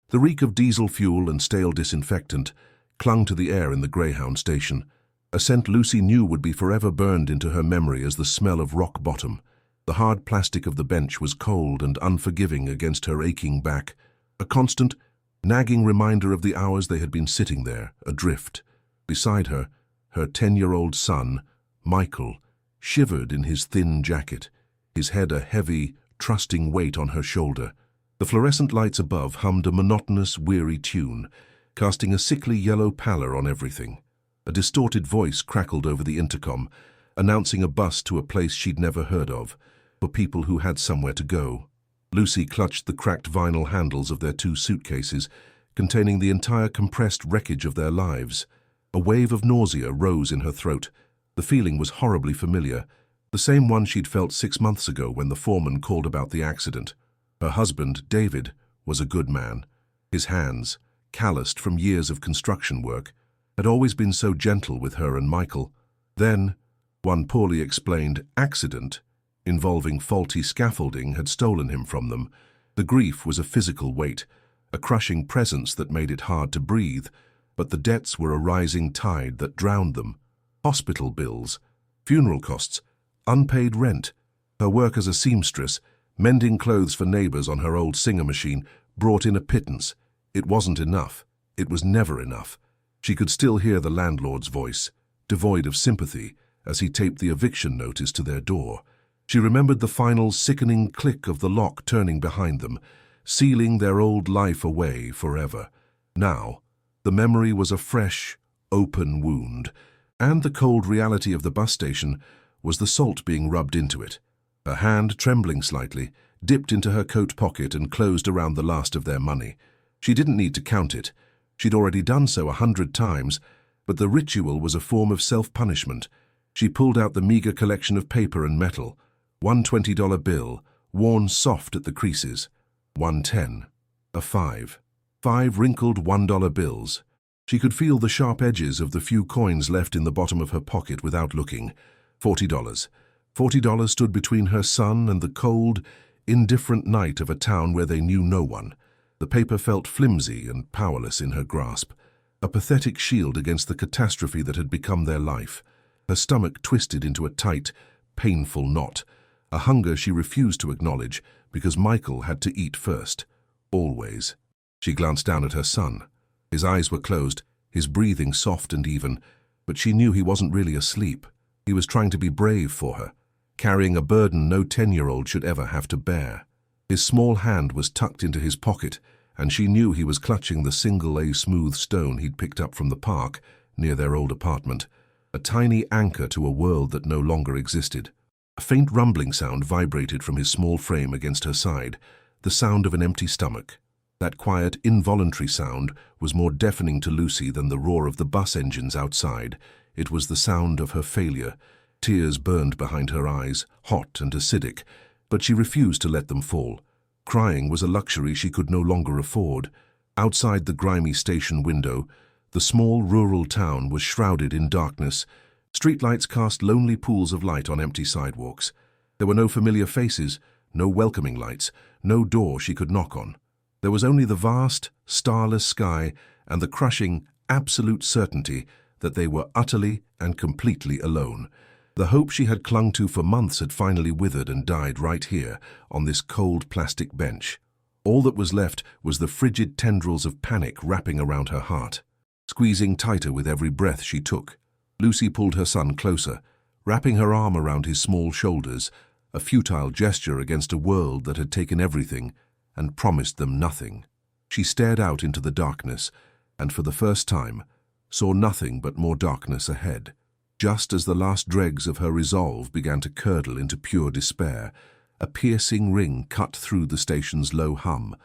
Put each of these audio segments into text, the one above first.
The reek of diesel fuel and stale disinfectant clung to the air in the Greyhound station, a scent Lucy knew would be forever burned into her memory as the smell of rock bottom. The hard plastic of the bench was cold and unforgiving against her aching back, a constant, nagging reminder of the hours they had been sitting there, adrift. Beside her, her 10-year-old son, Michael, shivered in his thin jacket, his head a heavy, trusting weight on her shoulder. The fluorescent lights above hummed a monotonous, weary tune, casting a sickly yellow pallor on everything. A distorted voice crackled over the intercom, announcing a bus to a place she'd never heard of, for people who had somewhere to go. Lucy clutched the cracked vinyl handles of their 2 suitcases, containing the entire compressed wreckage of their lives. A wave of nausea rose in her throat. The feeling was horribly familiar, the same one she'd felt 6 months ago when the foreman called about the accident. Her husband, David, was a good man. His hands, calloused from years of construction work, had always been so gentle with her and Michael. Then, one poorly explained accident involving faulty scaffolding had stolen him from them. The grief was a physical weight, a crushing presence that made it hard to breathe, but the debts were a rising tide that drowned them. Hospital bills, funeral costs, unpaid rent. Her work as a seamstress, mending clothes for neighbors on her old Singer machine, brought in a pittance. It wasn't enough. It was never enough. She could still hear the landlord's voice, devoid of sympathy, as he taped the eviction notice to their door. She remembered the final sickening click of the lock turning behind them, sealing their old life away forever. Now, the memory was a fresh, open wound, and the cold reality of the bus station was the salt being rubbed into it. Her hand, trembling slightly, dipped into her coat pocket and closed around the last of their money. She didn't need to count it. She'd already done so 100 times, but the ritual was a form of self-punishment. She pulled out the meager collection of paper and metal. One $20 bill, worn soft at the creases. 1 a 5. 5 wrinkled $1 bills. She could feel the sharp edges of the few coins left in the bottom of her pocket without looking. $40. $40 stood between her son and the cold, indifferent night of a town where they knew no one. The paper felt flimsy and powerless in her grasp, a pathetic shield against the catastrophe that had become their life. Her stomach twisted into a tight, painful knot, a hunger she refused to acknowledge because Michael had to eat first. Always. She glanced down at her son. His eyes were closed, his breathing soft and even, but she knew he wasn't really asleep. He was trying to be brave for her, carrying a burden no 10-year-old should ever have to bear. His small hand was tucked into his pocket, and she knew he was clutching the single smooth stone he'd picked up from the park near their old apartment, a tiny anchor to a world that no longer existed. A faint rumbling sound vibrated from his small frame against her side, the sound of an empty stomach. That quiet, involuntary sound was more deafening to Lucy than the roar of the bus engines outside. It was the sound of her failure. Tears burned behind her eyes, hot and acidic, but she refused to let them fall. Crying was a luxury she could no longer afford. Outside the grimy station window, the small rural town was shrouded in darkness. Streetlights cast lonely pools of light on empty sidewalks. There were no familiar faces, no welcoming lights, no door she could knock on. There was only the vast, starless sky and the crushing, absolute certainty that they were utterly and completely alone. The hope she had clung to for months had finally withered and died right here, on this cold plastic bench. All that was left was the frigid tendrils of panic wrapping around her heart, squeezing tighter with every breath she took. Lucy pulled her son closer, wrapping her arm around his small shoulders, a futile gesture against a world that had taken everything and promised them nothing. She stared out into the darkness, and for the first time, saw nothing but more darkness ahead. Just as the last dregs of her resolve began to curdle into pure despair, a piercing ring cut through the station's low hum.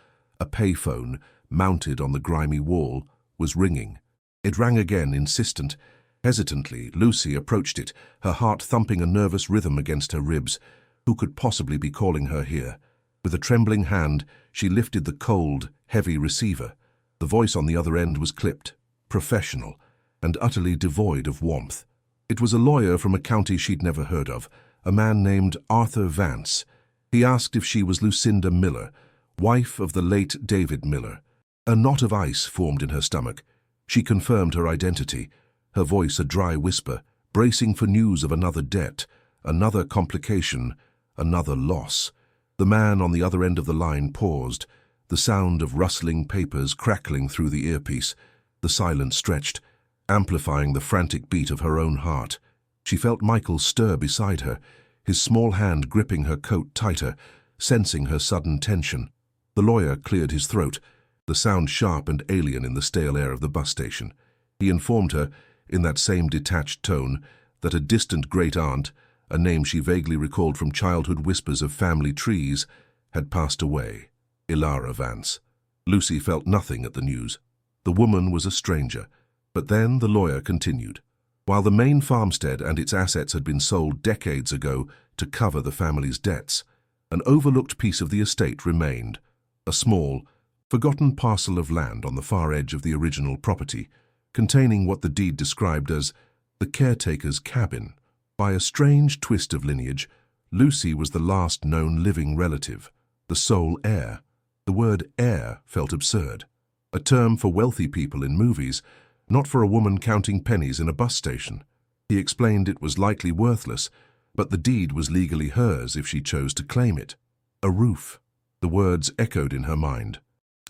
A payphone, mounted on the grimy wall, was ringing. It rang again, insistent. Hesitantly, Lucy approached it, her heart thumping a nervous rhythm against her ribs. Who could possibly be calling her here? With a trembling hand, she lifted the cold, heavy receiver. The voice on the other end was clipped, professional, and utterly devoid of warmth. It was a lawyer from a county she'd never heard of, a man named Arthur Vance. He asked if she was Lucinda Miller, wife of the late David Miller. A knot of ice formed in her stomach. She confirmed her identity, her voice a dry whisper, bracing for news of another debt, another complication, another loss. The man on the other end of the line paused, the sound of rustling papers crackling through the earpiece. The silence stretched, amplifying the frantic beat of her own heart. She felt Michael stir beside her, his small hand gripping her coat tighter, sensing her sudden tension. The lawyer cleared his throat, the sound sharp and alien in the stale air of the bus station. He informed her, in that same detached tone, that a distant great-aunt, a name she vaguely recalled from childhood whispers of family trees, had passed away. Ilara Vance. Lucy felt nothing at the news. The woman was a stranger. But then the lawyer continued. While the main farmstead and its assets had been sold decades ago to cover the family's debts, an overlooked piece of the estate remained, a small, forgotten parcel of land on the far edge of the original property, containing what the deed described as the caretaker's cabin. By a strange twist of lineage, Lucy was the last known living relative, the sole heir. The word heir felt absurd, a term for wealthy people in movies, not for a woman counting pennies in a bus station. He explained it was likely worthless, but the deed was legally hers if she chose to claim it. A roof. The words echoed in her mind.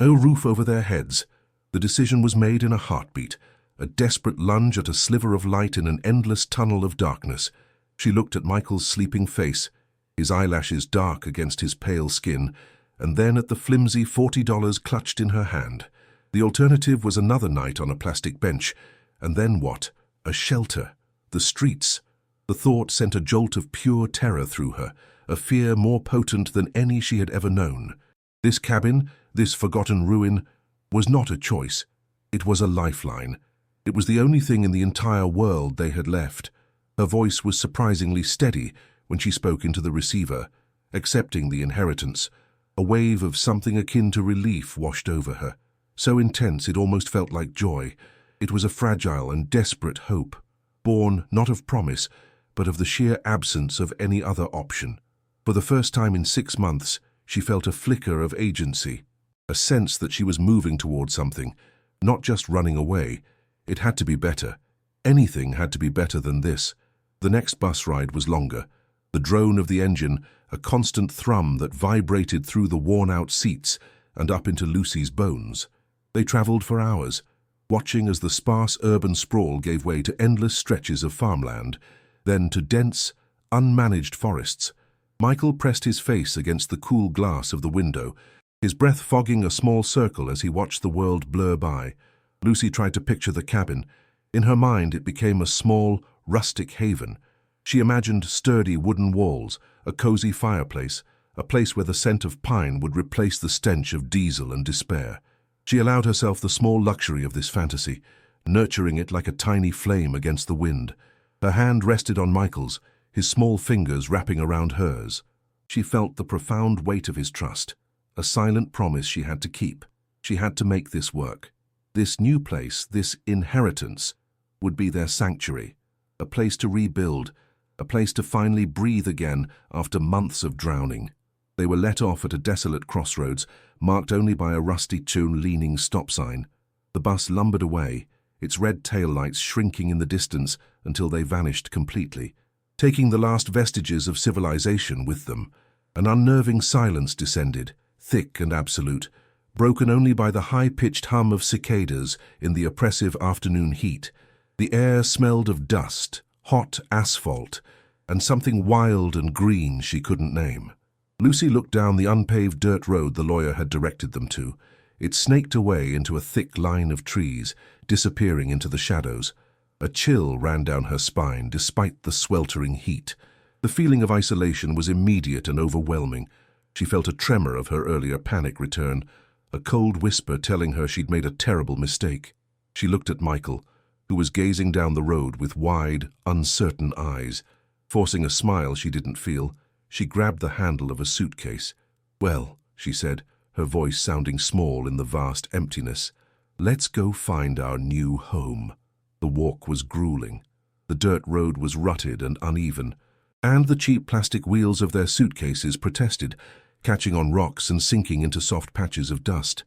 A roof over their heads. The decision was made in a heartbeat, a desperate lunge at a sliver of light in an endless tunnel of darkness. She looked at Michael's sleeping face, his eyelashes dark against his pale skin, and then at the flimsy $40 clutched in her hand. The alternative was another night on a plastic bench, and then what? A shelter. The streets. The thought sent a jolt of pure terror through her, a fear more potent than any she had ever known. This cabin, this forgotten ruin, was not a choice. It was a lifeline. It was the only thing in the entire world they had left. Her voice was surprisingly steady when she spoke into the receiver, accepting the inheritance. A wave of something akin to relief washed over her, so intense it almost felt like joy. It was a fragile and desperate hope, born not of promise, but of the sheer absence of any other option. For the first time in 6 months, she felt a flicker of agency, a sense that she was moving toward something, not just running away. It had to be better. Anything had to be better than this. The next bus ride was longer. The drone of the engine, a constant thrum that vibrated through the worn-out seats and up into Lucy's bones. They traveled for hours, watching as the sparse urban sprawl gave way to endless stretches of farmland, then to dense, unmanaged forests. Michael pressed his face against the cool glass of the window, his breath fogging a small circle as he watched the world blur by. Lucy tried to picture the cabin. In her mind, it became a small, rustic haven. She imagined sturdy wooden walls, a cozy fireplace, a place where the scent of pine would replace the stench of diesel and despair. She allowed herself the small luxury of this fantasy, nurturing it like a tiny flame against the wind. Her hand rested on Michael's, his small fingers wrapping around hers. She felt the profound weight of his trust, a silent promise she had to keep. She had to make this work. This new place, this inheritance, would be their sanctuary, a place to rebuild, a place to finally breathe again after months of drowning. They were let off at a desolate crossroads, marked only by a rusty tune-leaning stop sign. The bus lumbered away, its red taillights shrinking in the distance until they vanished completely, taking the last vestiges of civilization with them. An unnerving silence descended, thick and absolute, broken only by the high-pitched hum of cicadas in the oppressive afternoon heat. The air smelled of dust, hot asphalt, and something wild and green she couldn't name. Lucy looked down the unpaved dirt road the lawyer had directed them to. It snaked away into a thick line of trees, disappearing into the shadows. A chill ran down her spine despite the sweltering heat. The feeling of isolation was immediate and overwhelming. She felt a tremor of her earlier panic return, a cold whisper telling her she'd made a terrible mistake. She looked at Michael, who was gazing down the road with wide, uncertain eyes. Forcing a smile she didn't feel, she grabbed the handle of a suitcase. "Well," she said, her voice sounding small in the vast emptiness, "let's go find our new home." The walk was grueling. The dirt road was rutted and uneven, and the cheap plastic wheels of their suitcases protested, catching on rocks and sinking into soft patches of dust.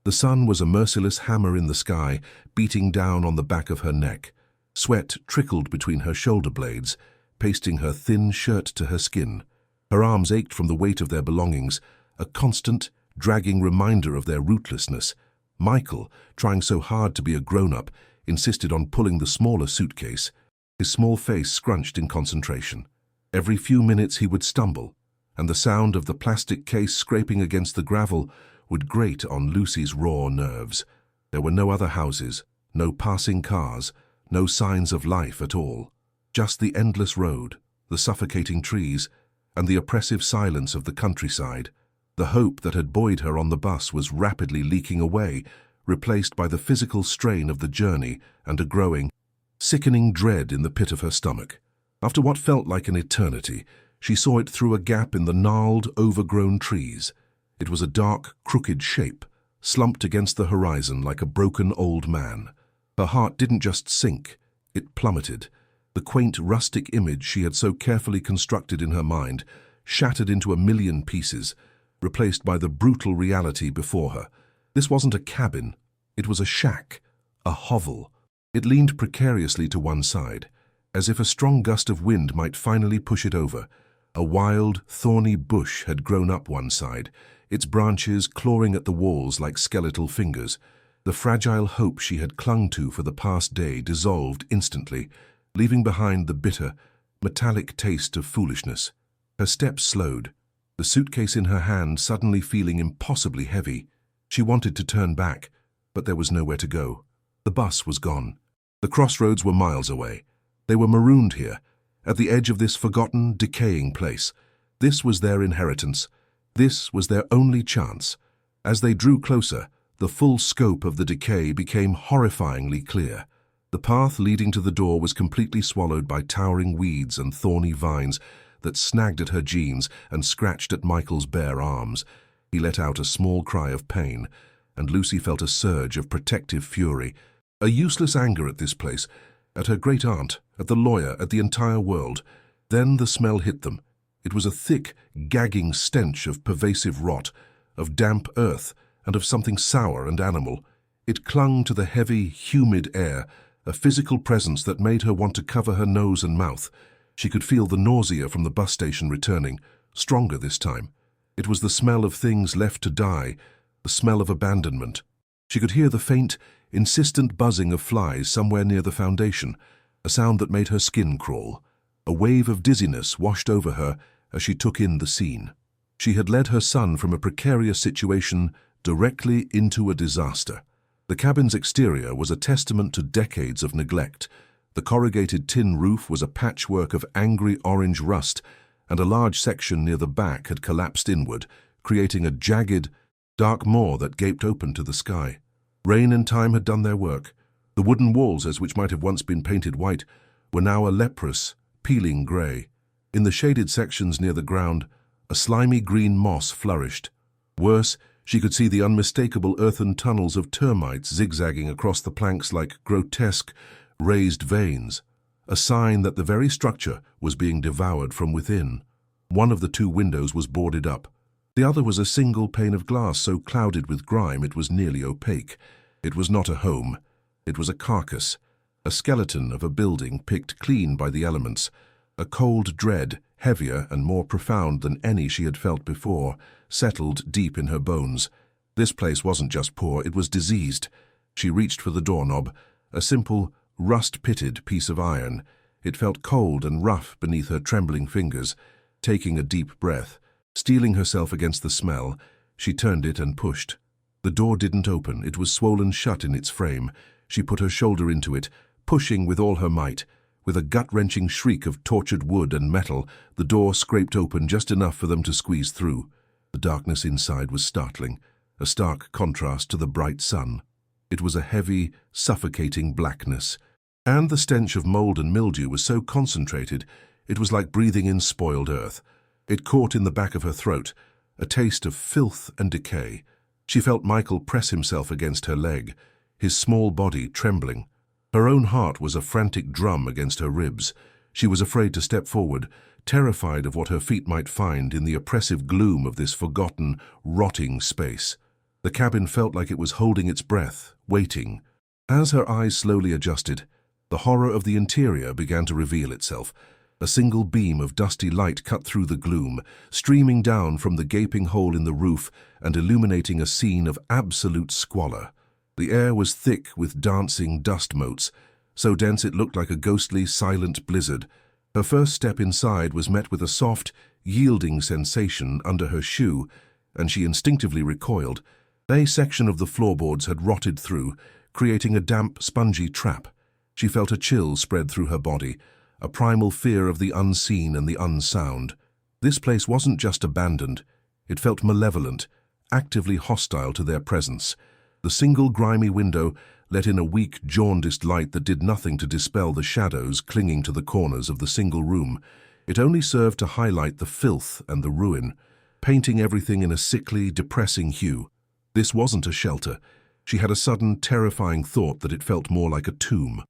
The sun was a merciless hammer in the sky, beating down on the back of her neck. Sweat trickled between her shoulder blades, pasting her thin shirt to her skin. Her arms ached from the weight of their belongings, a constant, dragging reminder of their rootlessness. Michael, trying so hard to be a grown-up, insisted on pulling the smaller suitcase, his small face scrunched in concentration. Every few minutes he would stumble, and the sound of the plastic case scraping against the gravel would grate on Lucy's raw nerves. There were no other houses, no passing cars, no signs of life at all. Just the endless road, the suffocating trees, and the oppressive silence of the countryside. The hope that had buoyed her on the bus was rapidly leaking away, replaced by the physical strain of the journey and a growing, sickening dread in the pit of her stomach. After what felt like an eternity, she saw it through a gap in the gnarled, overgrown trees. It was a dark, crooked shape, slumped against the horizon like a broken old man. Her heart didn't just sink, it plummeted. The quaint, rustic image she had so carefully constructed in her mind shattered into a million pieces, replaced by the brutal reality before her. This wasn't a cabin, it was a shack, a hovel. It leaned precariously to one side, as if a strong gust of wind might finally push it over. A wild, thorny bush had grown up one side, its branches clawing at the walls like skeletal fingers. The fragile hope she had clung to for the past day dissolved instantly, leaving behind the bitter, metallic taste of foolishness. Her steps slowed, the suitcase in her hand suddenly feeling impossibly heavy. She wanted to turn back, but there was nowhere to go. The bus was gone. The crossroads were miles away. They were marooned here, at the edge of this forgotten, decaying place. This was their inheritance. This was their only chance. As they drew closer, the full scope of the decay became horrifyingly clear. The path leading to the door was completely swallowed by towering weeds and thorny vines that snagged at her jeans and scratched at Michael's bare arms. He let out a small cry of pain, and Lucy felt a surge of protective fury, a useless anger at this place, at her great-aunt, at the lawyer, at the entire world. Then the smell hit them. It was a thick, gagging stench of pervasive rot, of damp earth, and of something sour and animal. It clung to the heavy, humid air, a physical presence that made her want to cover her nose and mouth. She could feel the nausea from the bus station returning, stronger this time. It was the smell of things left to die, the smell of abandonment. She could hear the faint, insistent buzzing of flies somewhere near the foundation, a sound that made her skin crawl. A wave of dizziness washed over her as she took in the scene. She had led her son from a precarious situation directly into a disaster. The cabin's exterior was a testament to decades of neglect. The corrugated tin roof was a patchwork of angry orange rust, and a large section near the back had collapsed inward, creating a jagged, dark maw that gaped open to the sky. Rain and time had done their work. The wooden walls, as which might have once been painted white, were now a leprous, peeling grey. In the shaded sections near the ground, a slimy green moss flourished. Worse, she could see the unmistakable earthen tunnels of termites zigzagging across the planks like grotesque, raised veins, a sign that the very structure was being devoured from within. One of the two windows was boarded up. The other was a single pane of glass so clouded with grime it was nearly opaque. It was not a home. It was a carcass, a skeleton of a building picked clean by the elements. A cold dread, heavier and more profound than any she had felt before, settled deep in her bones. This place wasn't just poor, it was diseased. She reached for the doorknob, a simple, rust-pitted piece of iron. It felt cold and rough beneath her trembling fingers. Taking a deep breath, steeling herself against the smell, she turned it and pushed. The door didn't open, it was swollen shut in its frame. She put her shoulder into it, pushing with all her might. With a gut-wrenching shriek of tortured wood and metal, the door scraped open just enough for them to squeeze through. The darkness inside was startling, a stark contrast to the bright sun. It was a heavy, suffocating blackness, and the stench of mold and mildew was so concentrated it was like breathing in spoiled earth. It caught in the back of her throat, a taste of filth and decay. She felt Michael press himself against her leg, his small body trembling. Her own heart was a frantic drum against her ribs. She was afraid to step forward, terrified of what her feet might find in the oppressive gloom of this forgotten, rotting space. The cabin felt like it was holding its breath, waiting. As her eyes slowly adjusted, the horror of the interior began to reveal itself. A single beam of dusty light cut through the gloom, streaming down from the gaping hole in the roof and illuminating a scene of absolute squalor. The air was thick with dancing dust motes, so dense it looked like a ghostly, silent blizzard. Her first step inside was met with a soft, yielding sensation under her shoe, and she instinctively recoiled. A section of the floorboards had rotted through, creating a damp, spongy trap. She felt a chill spread through her body, a primal fear of the unseen and the unsound. This place wasn't just abandoned. It felt malevolent, actively hostile to their presence. The single grimy window let in a weak, jaundiced light that did nothing to dispel the shadows clinging to the corners of the single room. It only served to highlight the filth and the ruin, painting everything in a sickly, depressing hue. This wasn't a shelter. She had a sudden, terrifying thought that it felt more like a tomb.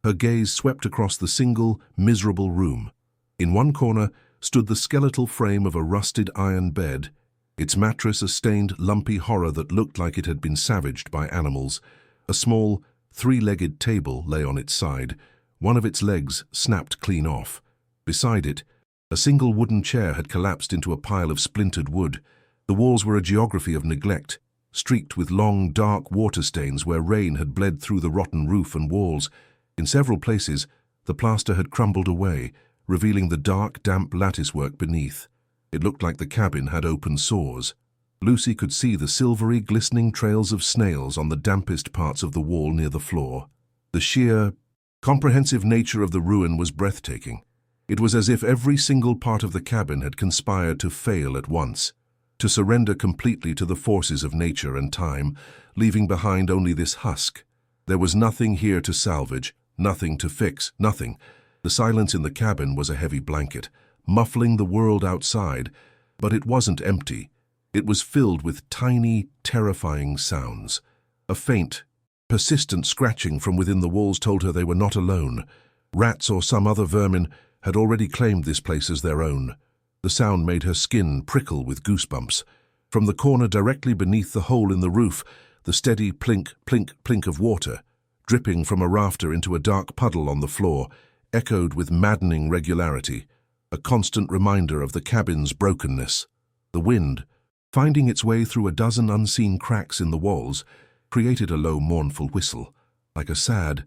Her gaze swept across the single, miserable room. In one corner stood the skeletal frame of a rusted iron bed, its mattress a stained, lumpy horror that looked like it had been savaged by animals. A small, three-legged table lay on its side, one of its legs snapped clean off. Beside it, a single wooden chair had collapsed into a pile of splintered wood. The walls were a geography of neglect, streaked with long, dark water stains where rain had bled through the rotten roof and walls. In several places, the plaster had crumbled away, revealing the dark, damp latticework beneath. It looked like the cabin had open sores. Lucy could see the silvery, glistening trails of snails on the dampest parts of the wall near the floor. The sheer, comprehensive nature of the ruin was breathtaking. It was as if every single part of the cabin had conspired to fail at once, to surrender completely to the forces of nature and time, leaving behind only this husk. There was nothing here to salvage, nothing to fix, nothing. The silence in the cabin was a heavy blanket, muffling the world outside, but it wasn't empty. It was filled with tiny, terrifying sounds. A faint, persistent scratching from within the walls told her they were not alone. Rats or some other vermin had already claimed this place as their own. The sound made her skin prickle with goosebumps. From the corner directly beneath the hole in the roof, the steady plink, plink, plink of water, dripping from a rafter into a dark puddle on the floor, echoed with maddening regularity, a constant reminder of the cabin's brokenness. The wind, finding its way through a dozen unseen cracks in the walls, created a low, mournful whistle, like a sad,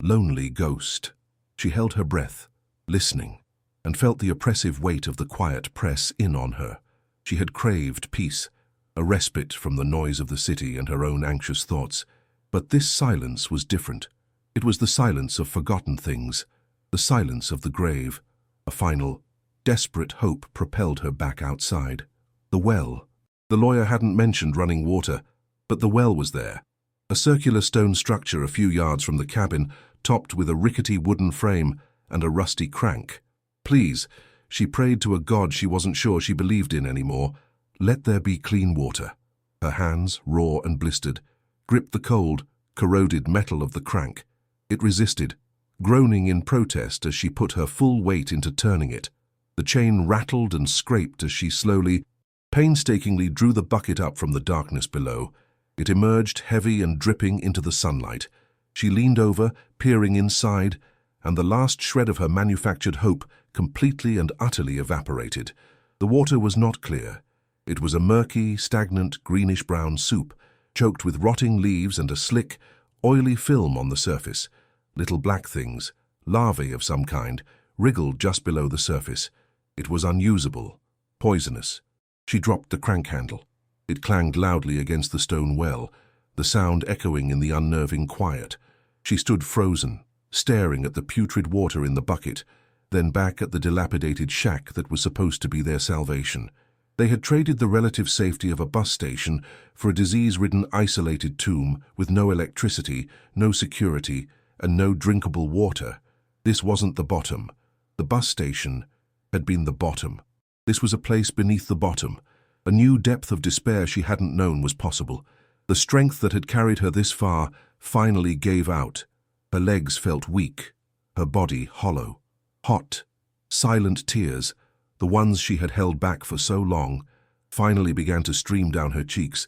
lonely ghost. She held her breath, listening, and felt the oppressive weight of the quiet press in on her. She had craved peace, a respite from the noise of the city and her own anxious thoughts. But this silence was different. It was the silence of forgotten things, the silence of the grave. A final, desperate hope propelled her back outside. The well. The lawyer hadn't mentioned running water, but the well was there. A circular stone structure a few yards from the cabin, topped with a rickety wooden frame and a rusty crank. Please, she prayed to a god she wasn't sure she believed in anymore, let there be clean water. Her hands, raw and blistered, gripped the cold, corroded metal of the crank. It resisted, groaning in protest as she put her full weight into turning it. The chain rattled and scraped as she slowly, painstakingly drew the bucket up from the darkness below. It emerged heavy and dripping into the sunlight. She leaned over, peering inside, and the last shred of her manufactured hope completely and utterly evaporated. The water was not clear. It was a murky, stagnant, greenish-brown soup, choked with rotting leaves and a slick, oily film on the surface. Little black things, larvae of some kind, wriggled just below the surface. It was unusable, poisonous. She dropped the crank handle. It clanged loudly against the stone well, the sound echoing in the unnerving quiet. She stood frozen, staring at the putrid water in the bucket, then back at the dilapidated shack that was supposed to be their salvation. They had traded the relative safety of a bus station for a disease-ridden, isolated tomb with no electricity, no security, and no drinkable water. This wasn't the bottom. The bus station had been the bottom. This was a place beneath the bottom. A new depth of despair she hadn't known was possible. The strength that had carried her this far finally gave out. Her legs felt weak, her body hollow. Hot, silent tears, the ones she had held back for so long, finally began to stream down her cheeks.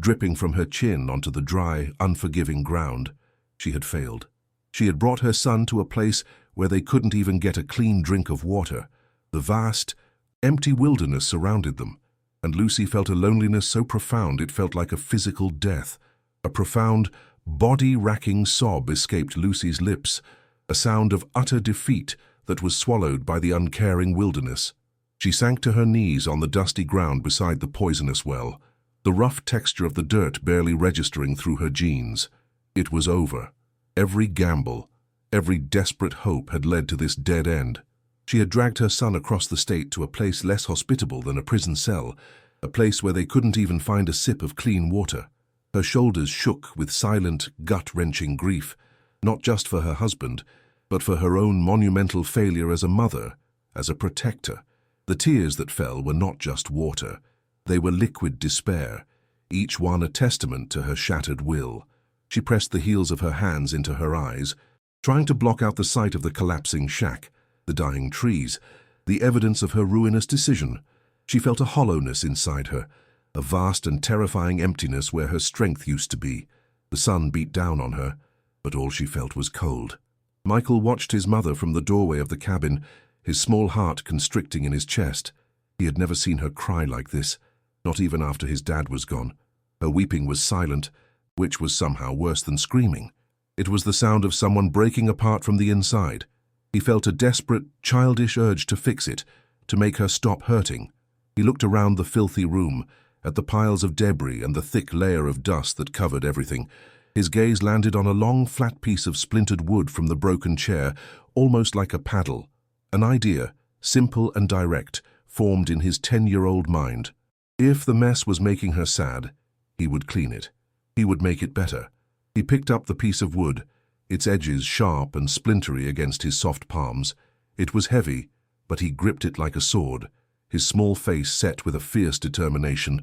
dripping from her chin onto the dry, unforgiving ground. She had failed. She had brought her son to a place where they couldn't even get a clean drink of water. The vast, empty wilderness surrounded them, and Lucy felt a loneliness so profound it felt like a physical death. A profound, body-racking sob escaped Lucy's lips, a sound of utter defeat that was swallowed by the uncaring wilderness. She sank to her knees on the dusty ground beside the poisonous well, the rough texture of the dirt barely registering through her jeans. It was over. Every gamble, every desperate hope had led to this dead end. She had dragged her son across the state to a place less hospitable than a prison cell, a place where they couldn't even find a sip of clean water. Her shoulders shook with silent, gut-wrenching grief, not just for her husband, but for her own monumental failure as a mother, as a protector. The tears that fell were not just water. They were liquid despair, each one a testament to her shattered will. She pressed the heels of her hands into her eyes, trying to block out the sight of the collapsing shack, the dying trees, the evidence of her ruinous decision. She felt a hollowness inside her, a vast and terrifying emptiness where her strength used to be. The sun beat down on her, but all she felt was cold. Michael watched his mother from the doorway of the cabin, his small heart constricting in his chest. He had never seen her cry like this, not even after his dad was gone. Her weeping was silent, which was somehow worse than screaming. It was the sound of someone breaking apart from the inside. He felt a desperate, childish urge to fix it, to make her stop hurting. He looked around the filthy room, at the piles of debris and the thick layer of dust that covered everything. His gaze landed on a long, flat piece of splintered wood from the broken chair, almost like a paddle. An idea, simple and direct, formed in his 10-year-old mind. If the mess was making her sad, he would clean it. He would make it better. He picked up the piece of wood, its edges sharp and splintery against his soft palms. It was heavy, but he gripped it like a sword, his small face set with a fierce determination.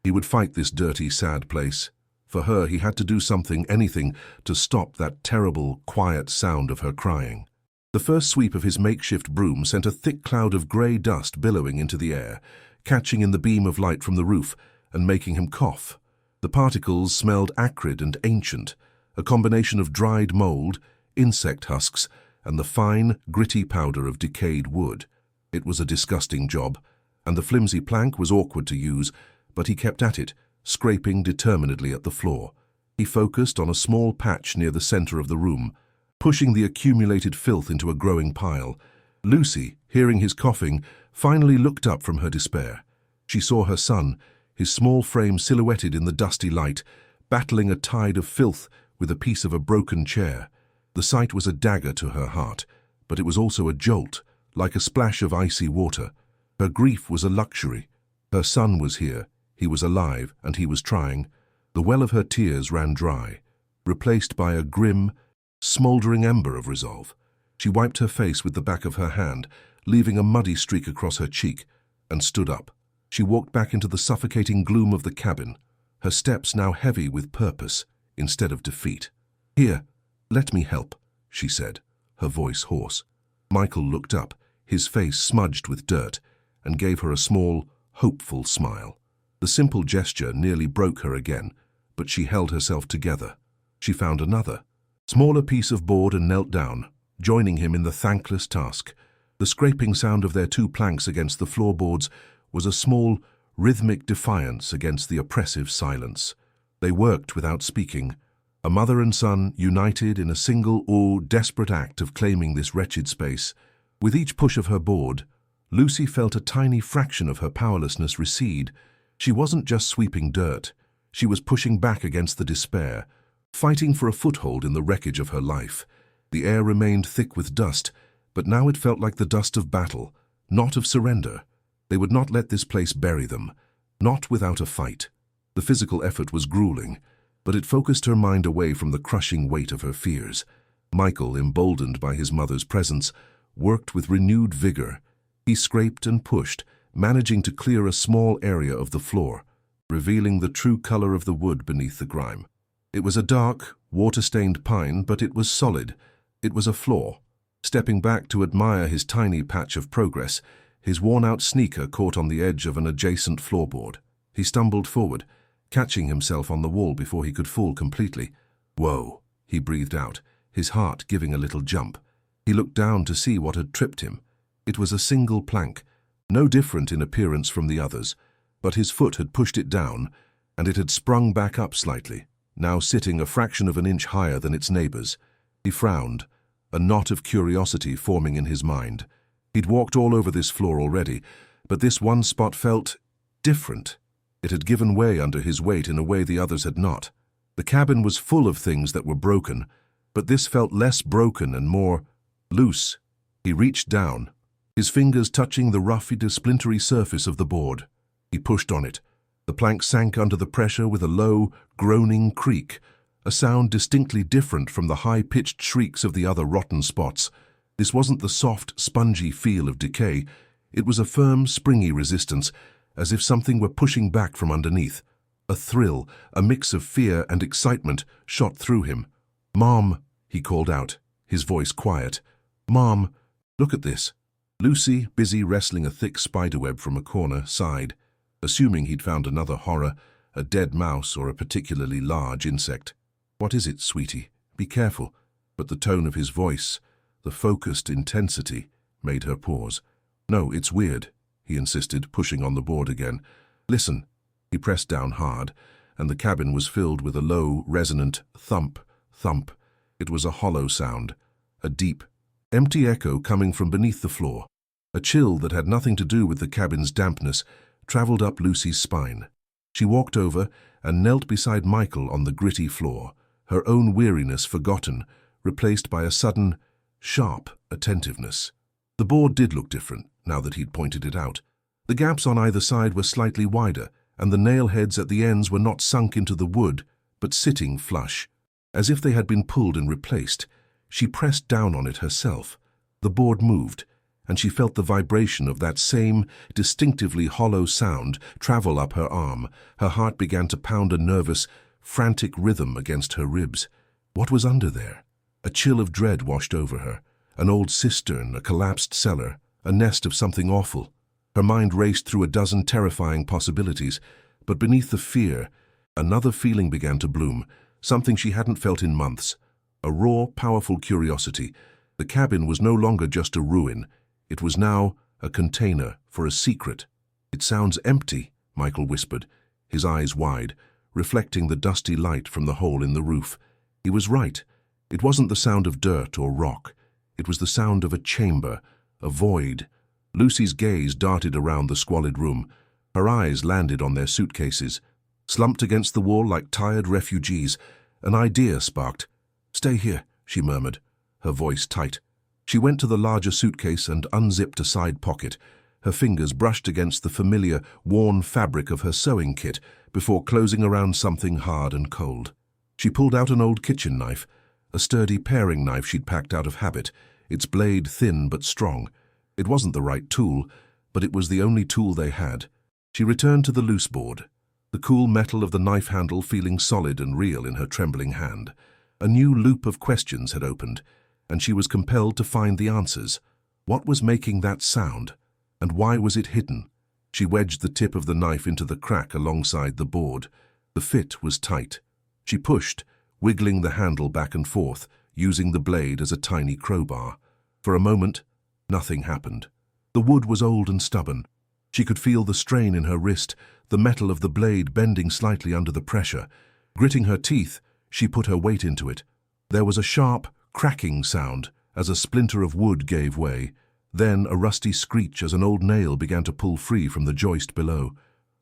He would fight this dirty, sad place. For her, he had to do something, anything, to stop that terrible, quiet sound of her crying. The first sweep of his makeshift broom sent a thick cloud of grey dust billowing into the air, catching in the beam of light from the roof and making him cough. The particles smelled acrid and ancient, a combination of dried mold, insect husks, and the fine, gritty powder of decayed wood. It was a disgusting job, and the flimsy plank was awkward to use, but he kept at it, scraping determinedly at the floor. He focused on a small patch near the center of the room, pushing the accumulated filth into a growing pile. Lucy, hearing his coughing, finally looked up from her despair. She saw her son, his small frame silhouetted in the dusty light, battling a tide of filth with a piece of a broken chair. The sight was a dagger to her heart, but it was also a jolt, like a splash of icy water. Her grief was a luxury. Her son was here, he was alive, and he was trying. The well of her tears ran dry, replaced by a grim, smouldering ember of resolve. She wiped her face with the back of her hand, leaving a muddy streak across her cheek, and stood up. She walked back into the suffocating gloom of the cabin, her steps now heavy with purpose instead of defeat. "Here, let me help," she said, her voice hoarse. Michael looked up, his face smudged with dirt, and gave her a small, hopeful smile. The simple gesture nearly broke her again, but she held herself together. She found another, smaller piece of board and knelt down, joining him in the thankless task. The scraping sound of their two planks against the floorboards was a small, rhythmic defiance against the oppressive silence. They worked without speaking, a mother and son united in a single, desperate act of claiming this wretched space. With each push of her board, Lucy felt a tiny fraction of her powerlessness recede. She wasn't just sweeping dirt. She was pushing back against the despair, fighting for a foothold in the wreckage of her life. The air remained thick with dust, but now it felt like the dust of battle, not of surrender. They would not let this place bury them, not without a fight. The physical effort was grueling, but it focused her mind away from the crushing weight of her fears. Michael, emboldened by his mother's presence, worked with renewed vigor. He scraped and pushed, managing to clear a small area of the floor, revealing the true color of the wood beneath the grime. It was a dark, water-stained pine, but it was solid. It was a floor. Stepping back to admire his tiny patch of progress, his worn-out sneaker caught on the edge of an adjacent floorboard. He stumbled forward, catching himself on the wall before he could fall completely. "Whoa," he breathed out, his heart giving a little jump. He looked down to see what had tripped him. It was a single plank, no different in appearance from the others, but his foot had pushed it down, and it had sprung back up slightly, now sitting a fraction of an inch higher than its neighbors. He frowned, a knot of curiosity forming in his mind. He'd walked all over this floor already, but this one spot felt different. It had given way under his weight in a way the others had not. The cabin was full of things that were broken, but this felt less broken and more loose. He reached down, his fingers touching the rough, splintery surface of the board. He pushed on it. The plank sank under the pressure with a low, groaning creak, a sound distinctly different from the high-pitched shrieks of the other rotten spots. This wasn't the soft, spongy feel of decay. It was a firm, springy resistance, as if something were pushing back from underneath. A thrill, a mix of fear and excitement, shot through him. "Mom," he called out, his voice quiet. "Mom, look at this." Lucy, busy wrestling a thick spiderweb from a corner, sighed, assuming he'd found another horror, a dead mouse or a particularly large insect. "What is it, sweetie? Be careful." But the tone of his voice, the focused intensity, made her pause. "No, it's weird," he insisted, pushing on the board again. "Listen." He pressed down hard, and the cabin was filled with a low, resonant thump, thump. It was a hollow sound, a deep, empty echo coming from beneath the floor. A chill that had nothing to do with the cabin's dampness traveled up Lucy's spine. She walked over and knelt beside Michael on the gritty floor, her own weariness forgotten, replaced by a sudden, sharp attentiveness. The board did look different, now that he'd pointed it out. The gaps on either side were slightly wider, and the nail heads at the ends were not sunk into the wood, but sitting flush, as if they had been pulled and replaced. She pressed down on it herself. The board moved, and she felt the vibration of that same, distinctively hollow sound travel up her arm. Her heart began to pound a nervous, frantic rhythm against her ribs. What was under there? A chill of dread washed over her. An old cistern, a collapsed cellar, a nest of something awful. Her mind raced through a dozen terrifying possibilities, but beneath the fear, another feeling began to bloom, something she hadn't felt in months. A raw, powerful curiosity. The cabin was no longer just a ruin. It was now a container for a secret. "It sounds empty," Michael whispered, his eyes wide, reflecting the dusty light from the hole in the roof. He was right. It wasn't the sound of dirt or rock. It was the sound of a chamber, a void. Lucy's gaze darted around the squalid room. Her eyes landed on their suitcases. Slumped against the wall like tired refugees, an idea sparked. "Stay here," she murmured, her voice tight. She went to the larger suitcase and unzipped a side pocket. Her fingers brushed against the familiar, worn fabric of her sewing kit before closing around something hard and cold. She pulled out an old kitchen knife, a sturdy paring knife she'd packed out of habit, its blade thin but strong. It wasn't the right tool, but it was the only tool they had. She returned to the loose board, the cool metal of the knife handle feeling solid and real in her trembling hand. A new loop of questions had opened, and she was compelled to find the answers. What was making that sound, and why was it hidden? She wedged the tip of the knife into the crack alongside the board. The fit was tight. She pushed, wiggling the handle back and forth, using the blade as a tiny crowbar. For a moment, nothing happened. The wood was old and stubborn. She could feel the strain in her wrist, the metal of the blade bending slightly under the pressure. Gritting her teeth, she put her weight into it. There was a sharp, cracking sound as a splinter of wood gave way. Then a rusty screech as an old nail began to pull free from the joist below.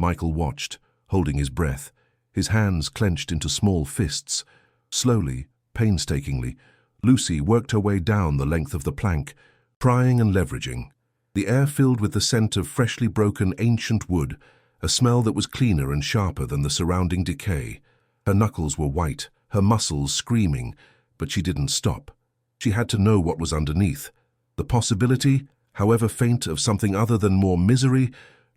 Michael watched, holding his breath, his hands clenched into small fists. Slowly, painstakingly, Lucy worked her way down the length of the plank, prying and leveraging. The air filled with the scent of freshly broken ancient wood, a smell that was cleaner and sharper than the surrounding decay. Her knuckles were white, her muscles screaming, but she didn't stop. She had to know what was underneath. The possibility, however faint, of something other than more misery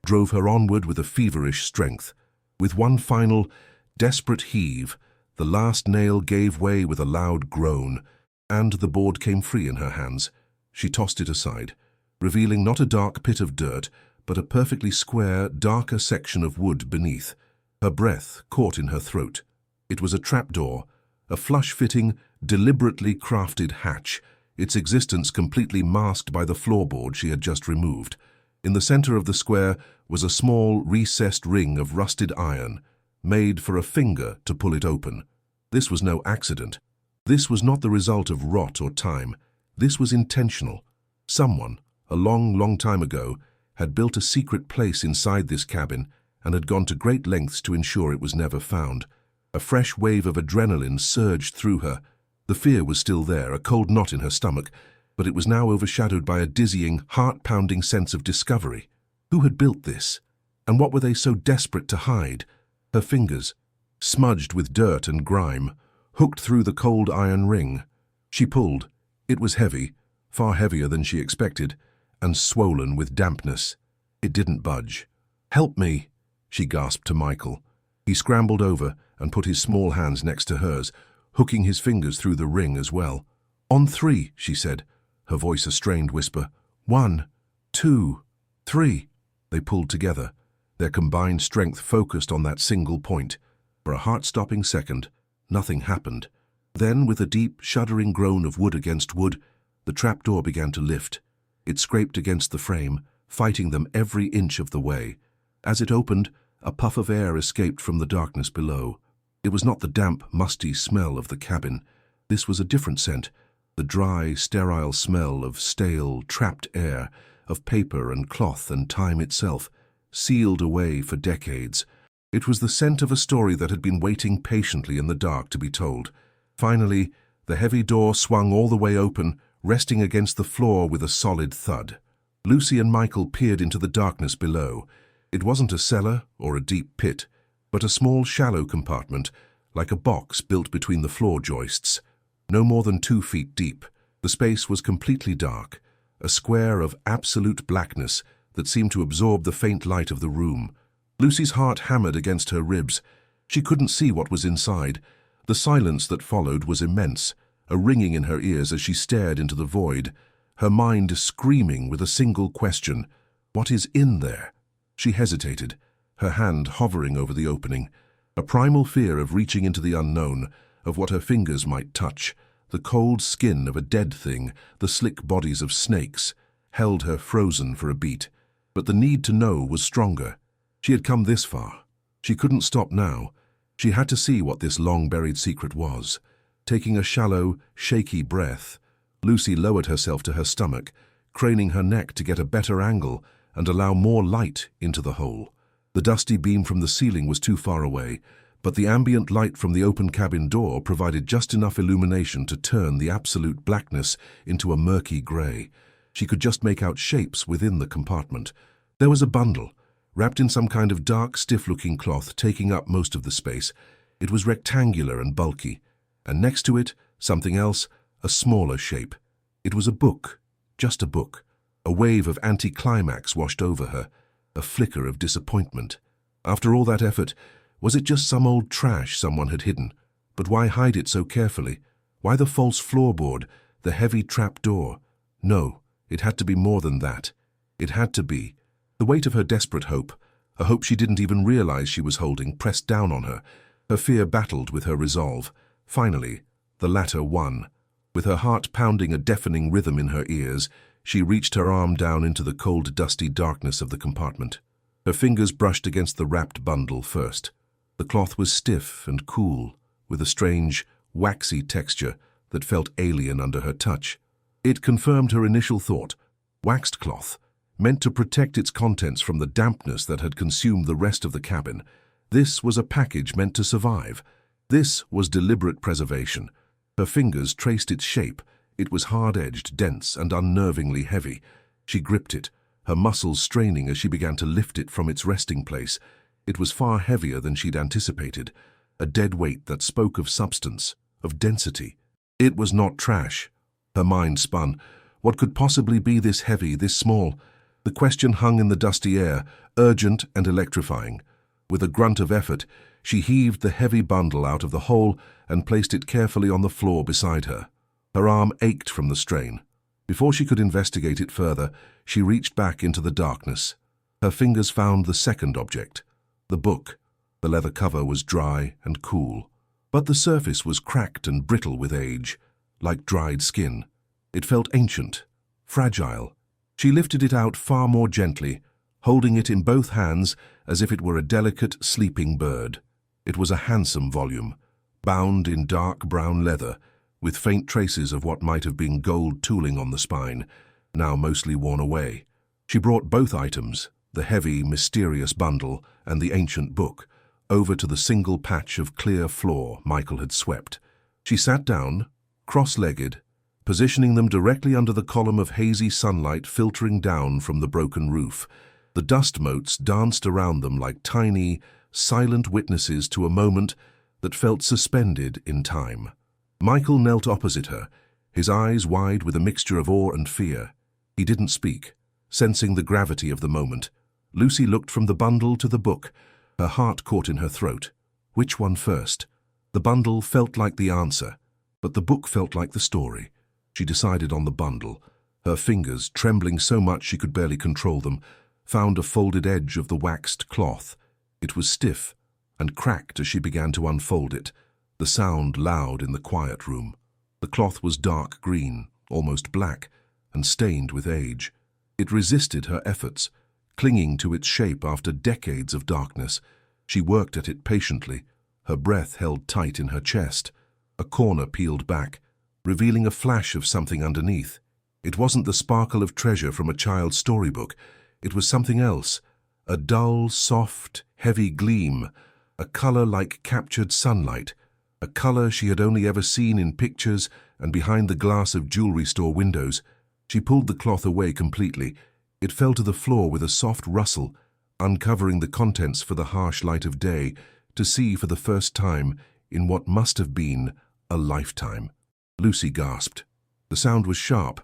drove her onward with a feverish strength. With one final, desperate heave, the last nail gave way with a loud groan, and the board came free in her hands. She tossed it aside, revealing not a dark pit of dirt, but a perfectly square, darker section of wood beneath. Her breath caught in her throat. It was a trapdoor, a flush-fitting, deliberately crafted hatch, its existence completely masked by the floorboard she had just removed. In the center of the square was a small, recessed ring of rusted iron, made for a finger to pull it open. This was no accident. This was not the result of rot or time. This was intentional. Someone, a long time ago, had built a secret place inside this cabin and had gone to great lengths to ensure it was never found. A fresh wave of adrenaline surged through her. The fear was still there, a cold knot in her stomach, but it was now overshadowed by a dizzying, heart-pounding sense of discovery. Who had built this? And what were they so desperate to hide? Her fingers, smudged with dirt and grime, hooked through the cold iron ring. She pulled. It was heavy, far heavier than she expected, and swollen with dampness. It didn't budge. "Help me," she gasped to Michael. He scrambled over and put his small hands next to hers, hooking his fingers through the ring as well. "On 3, she said, her voice a strained whisper. 1, 2, 3. They pulled together, their combined strength focused on that single point. For a heart-stopping second, nothing happened. Then, with a deep, shuddering groan of wood against wood, the trapdoor began to lift. It scraped against the frame, fighting them every inch of the way. As it opened, a puff of air escaped from the darkness below. It was not the damp, musty smell of the cabin. This was a different scent, the dry, sterile smell of stale, trapped air, of paper and cloth and time itself, sealed away for decades. It was the scent of a story that had been waiting patiently in the dark to be told. Finally, the heavy door swung all the way open, resting against the floor with a solid thud. Lucy and Michael peered into the darkness below. It wasn't a cellar or a deep pit, but a small, shallow compartment, like a box built between the floor joists. No more than 2 feet deep, the space was completely dark, a square of absolute blackness that seemed to absorb the faint light of the room. Lucy's heart hammered against her ribs. She couldn't see what was inside. The silence that followed was immense, a ringing in her ears as she stared into the void, her mind screaming with a single question: what is in there? She hesitated, her hand hovering over the opening. A primal fear of reaching into the unknown, of what her fingers might touch, the cold skin of a dead thing, the slick bodies of snakes, held her frozen for a beat. But the need to know was stronger. She had come this far. She couldn't stop now. She had to see what this long-buried secret was. Taking a shallow, shaky breath, Lucy lowered herself to her stomach, craning her neck to get a better angle and allow more light into the hole. The dusty beam from the ceiling was too far away, but the ambient light from the open cabin door provided just enough illumination to turn the absolute blackness into a murky grey. She could just make out shapes within the compartment. There was a bundle, wrapped in some kind of dark, stiff-looking cloth, taking up most of the space. It was rectangular and bulky, and next to it, something else, a smaller shape. It was a book, just a book. A wave of anticlimax washed over her, a flicker of disappointment. After all that effort, was it just some old trash someone had hidden? But why hide it so carefully? Why the false floorboard, the heavy trap door? No, it had to be more than that. It had to be. The weight of her desperate hope, a hope she didn't even realize she was holding, pressed down on her. Her fear battled with her resolve. Finally, the latter won. With her heart pounding a deafening rhythm in her ears, she reached her arm down into the cold, dusty darkness of the compartment. Her fingers brushed against the wrapped bundle first. The cloth was stiff and cool, with a strange, waxy texture that felt alien under her touch. It confirmed her initial thought. Waxed cloth, meant to protect its contents from the dampness that had consumed the rest of the cabin. This was a package meant to survive. This was deliberate preservation. Her fingers traced its shape. It was hard-edged, dense, and unnervingly heavy. She gripped it, her muscles straining as she began to lift it from its resting place. It was far heavier than she'd anticipated, a dead weight that spoke of substance, of density. It was not trash. Her mind spun. What could possibly be this heavy, this small? The question hung in the dusty air, urgent and electrifying. With a grunt of effort, she heaved the heavy bundle out of the hole and placed it carefully on the floor beside her. Her arm ached from the strain. Before she could investigate it further, she reached back into the darkness. Her fingers found the second object, the book. The leather cover was dry and cool, but the surface was cracked and brittle with age, like dried skin. It felt ancient, fragile. She lifted it out far more gently, holding it in both hands as if it were a delicate, sleeping bird. It was a handsome volume, bound in dark brown leather, with faint traces of what might have been gold tooling on the spine, now mostly worn away. She brought both items, the heavy, mysterious bundle and the ancient book, over to the single patch of clear floor Michael had swept. She sat down, cross-legged, positioning them directly under the column of hazy sunlight filtering down from the broken roof. The dust motes danced around them like tiny, silent witnesses to a moment that felt suspended in time. Michael knelt opposite her, his eyes wide with a mixture of awe and fear. He didn't speak, sensing the gravity of the moment. Lucy looked from the bundle to the book, her heart caught in her throat. Which one first? The bundle felt like the answer, but the book felt like the story. She decided on the bundle. Her fingers, trembling so much she could barely control them, found a folded edge of the waxed cloth. It was stiff and cracked as she began to unfold it, the sound loud in the quiet room. The cloth was dark green, almost black, and stained with age. It resisted her efforts, clinging to its shape after decades of darkness. She worked at it patiently, her breath held tight in her chest. A corner peeled back, revealing a flash of something underneath. It wasn't the sparkle of treasure from a child's storybook. It was something else, a dull, soft, heavy gleam, a color like captured sunlight, a color she had only ever seen in pictures and behind the glass of jewelry store windows. She pulled the cloth away completely. It fell to the floor with a soft rustle, uncovering the contents for the harsh light of day, to see for the first time in what must have been a lifetime. Lucy gasped. The sound was sharp,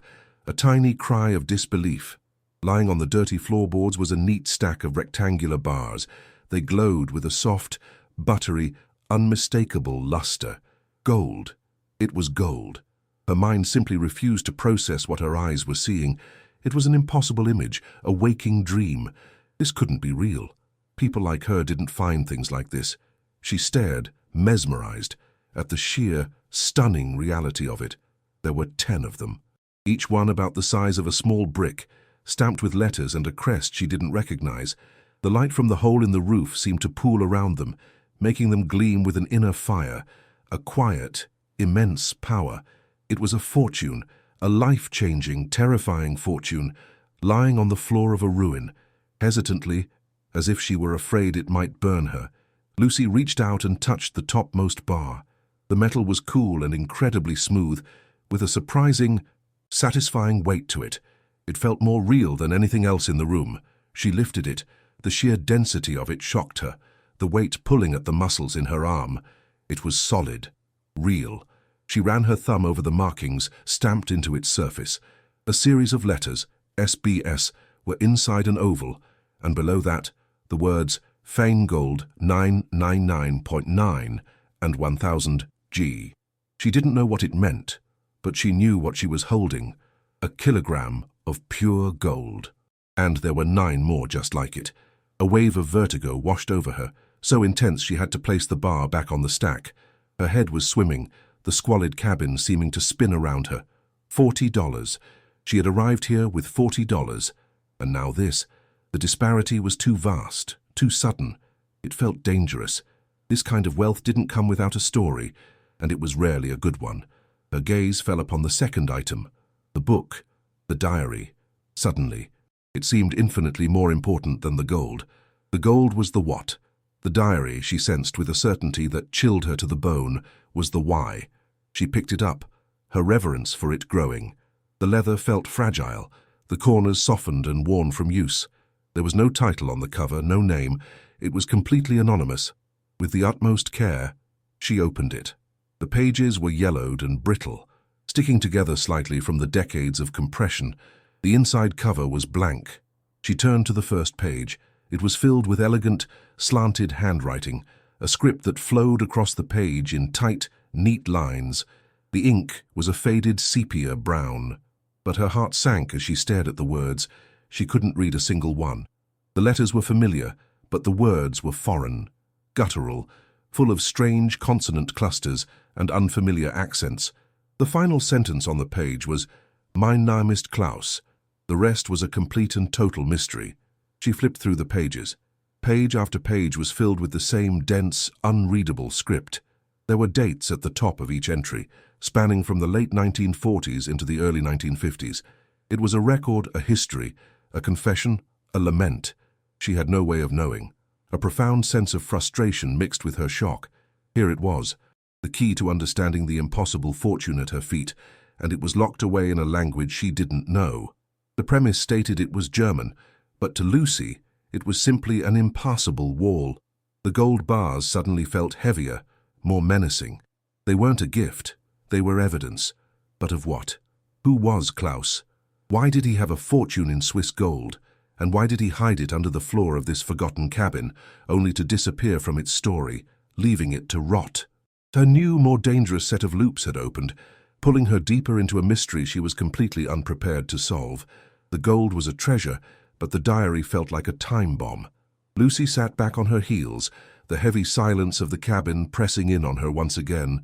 a tiny cry of disbelief. Lying on the dirty floorboards was a neat stack of rectangular bars. They glowed with a soft, buttery, unmistakable luster. Gold. It was gold. Her mind simply refused to process what her eyes were seeing. It was an impossible image, a waking dream. This couldn't be real. People like her didn't find things like this. She stared, mesmerized, at the sheer, stunning reality of it. There were 10 of them, each one about the size of a small brick, stamped with letters and a crest she didn't recognize. The light from the hole in the roof seemed to pool around them, making them gleam with an inner fire, a quiet, immense power. It was a fortune, a life-changing, terrifying fortune, lying on the floor of a ruin. Hesitantly, as if she were afraid it might burn her, Lucy reached out and touched the topmost bar. The metal was cool and incredibly smooth, with a surprising, satisfying weight to it. It felt more real than anything else in the room. She lifted it. The sheer density of it shocked her, the weight pulling at the muscles in her arm. It was solid, real. She ran her thumb over the markings stamped into its surface. A series of letters, SBS, were inside an oval, and below that, the words Feingold 999.9 and 1000 G. She didn't know what it meant, but she knew what she was holding, a kilogram of pure gold. And there were 9 more just like it. A wave of vertigo washed over her, so intense she had to place the bar back on the stack. Her head was swimming, the squalid cabin seeming to spin around her. $40. She had arrived here with $40, and now this. The disparity was too vast, too sudden. It felt dangerous. This kind of wealth didn't come without a story, and it was rarely a good one. Her gaze fell upon the second item, the book, the diary. Suddenly, it seemed infinitely more important than the gold. The gold was the what. The diary, she sensed with a certainty that chilled her to the bone, was the why. She picked it up, her reverence for it growing. The leather felt fragile, the corners softened and worn from use. There was no title on the cover, no name. It was completely anonymous. With the utmost care, she opened it. The pages were yellowed and brittle, sticking together slightly from the decades of compression. The inside cover was blank. She turned to the first page. It was filled with elegant, slanted handwriting, a script that flowed across the page in tight, neat lines. The ink was a faded sepia brown, but her heart sank as she stared at the words. She couldn't read a single one. The letters were familiar, but the words were foreign. guttural, full of strange consonant clusters and unfamiliar accents. The final sentence on the page was, "Mein Name ist Klaus." The rest was a complete and total mystery. She flipped through the pages. Page after page was filled with the same dense, unreadable script. There were dates at the top of each entry, spanning from the late 1940s into the early 1950s. It was a record, a history, a confession, a lament. She had no way of knowing. A profound sense of frustration mixed with her shock. Here it was, the key to understanding the impossible fortune at her feet, and it was locked away in a language she didn't know. The premise stated it was German, but to Lucy, it was simply an impassable wall. The gold bars suddenly felt heavier, more menacing. They weren't a gift, they were evidence. But of what? Who was Klaus? Why did he have a fortune in Swiss gold? And why did he hide it under the floor of this forgotten cabin, only to disappear from its story, leaving it to rot? Her new, more dangerous set of loops had opened, pulling her deeper into a mystery she was completely unprepared to solve. The gold was a treasure, but the diary felt like a time bomb. Lucy sat back on her heels, the heavy silence of the cabin pressing in on her once again.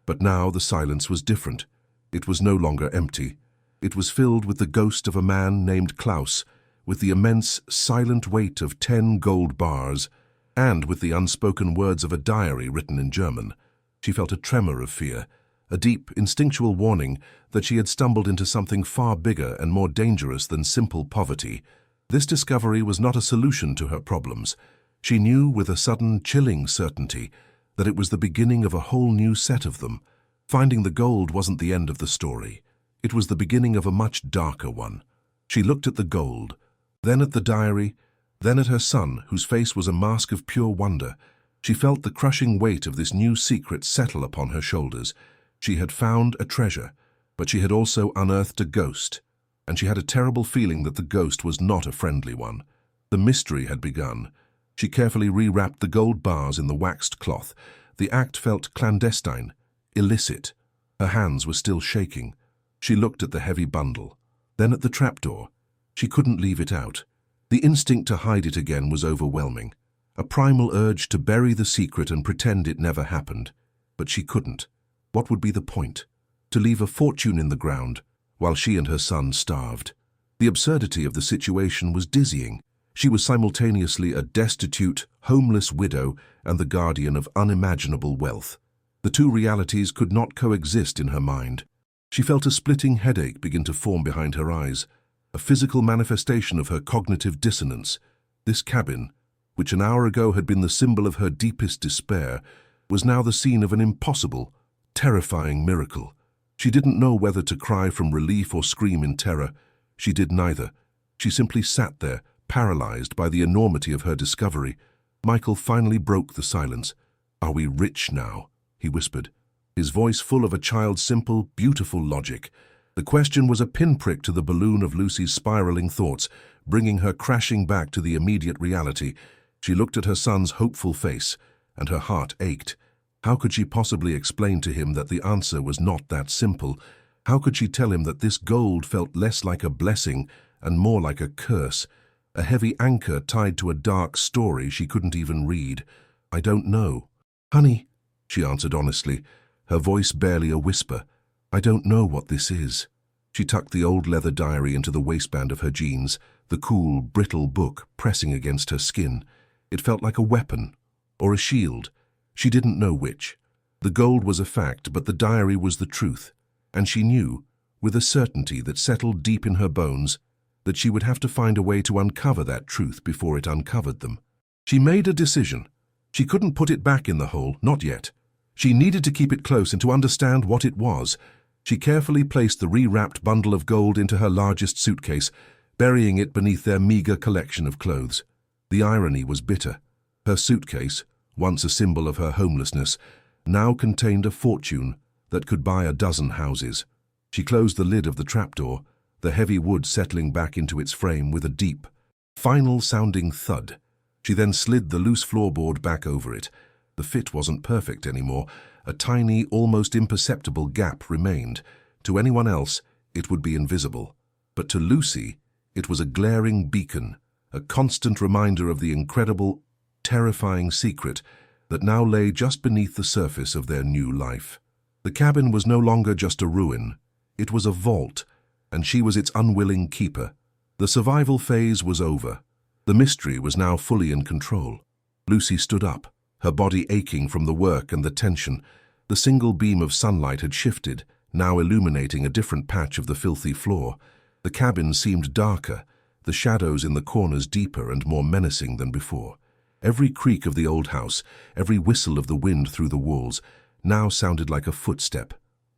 But now the silence was different. It was no longer empty. It was filled with the ghost of a man named Klaus, with the immense, silent weight of 10 gold bars, and with the unspoken words of a diary written in German. She felt a tremor of fear, a deep, instinctual warning that she had stumbled into something far bigger and more dangerous than simple poverty. This discovery was not a solution to her problems. She knew with a sudden, chilling certainty that it was the beginning of a whole new set of them. Finding the gold wasn't the end of the story. It was the beginning of a much darker one. She looked at the gold, then at the diary, then at her son, whose face was a mask of pure wonder. She felt the crushing weight of this new secret settle upon her shoulders. She had found a treasure, but she had also unearthed a ghost, and she had a terrible feeling that the ghost was not a friendly one. The mystery had begun. She carefully rewrapped the gold bars in the waxed cloth. The act felt clandestine, illicit. Her hands were still shaking. She looked at the heavy bundle, then at the trapdoor. She couldn't leave it out. The instinct to hide it again was overwhelming. A primal urge to bury the secret and pretend it never happened. But she couldn't. What would be the point? To leave a fortune in the ground, while she and her son starved. The absurdity of the situation was dizzying. She was simultaneously a destitute, homeless widow and the guardian of unimaginable wealth. The two realities could not coexist in her mind. She felt a splitting headache begin to form behind her eyes, a physical manifestation of her cognitive dissonance. This cabin, which an hour ago had been the symbol of her deepest despair, was now the scene of an impossible, terrifying miracle. She didn't know whether to cry from relief or scream in terror. She did neither. She simply sat there, paralyzed by the enormity of her discovery. Michael finally broke the silence. "Are we rich now?" he whispered, his voice full of a child's simple, beautiful logic. The question was a pinprick to the balloon of Lucy's spiraling thoughts, bringing her crashing back to the immediate reality. She looked at her son's hopeful face, and her heart ached. How could she possibly explain to him that the answer was not that simple? How could she tell him that this gold felt less like a blessing and more like a curse, a heavy anchor tied to a dark story she couldn't even read? "I don't know." "Honey," she answered honestly, her voice barely a whisper, "I don't know what this is." She tucked the old leather diary into the waistband of her jeans, the cool, brittle book pressing against her skin. It felt like a weapon, or a shield. She didn't know which. The gold was a fact, but the diary was the truth. And she knew, with a certainty that settled deep in her bones, that she would have to find a way to uncover that truth before it uncovered them. She made a decision. She couldn't put it back in the hole, not yet. She needed to keep it close and to understand what it was. She carefully placed the rewrapped bundle of gold into her largest suitcase, burying it beneath their meager collection of clothes. The irony was bitter. Her suitcase, once a symbol of her homelessness, now contained a fortune that could buy a dozen houses. She closed the lid of the trapdoor, the heavy wood settling back into its frame with a deep, final-sounding thud. She then slid the loose floorboard back over it. The fit wasn't perfect anymore. A tiny, almost imperceptible gap remained. To anyone else, it would be invisible. But to Lucy, it was a glaring beacon, a constant reminder of the incredible, terrifying secret that now lay just beneath the surface of their new life. The cabin was no longer just a ruin. It was a vault, and she was its unwilling keeper. The survival phase was over. The mystery was now fully in control. Lucy stood up, her body aching from the work and the tension. The single beam of sunlight had shifted, now illuminating a different patch of the filthy floor. The cabin seemed darker, the shadows in the corners deeper and more menacing than before. Every creak of the old house, every whistle of the wind through the walls, now sounded like a footstep,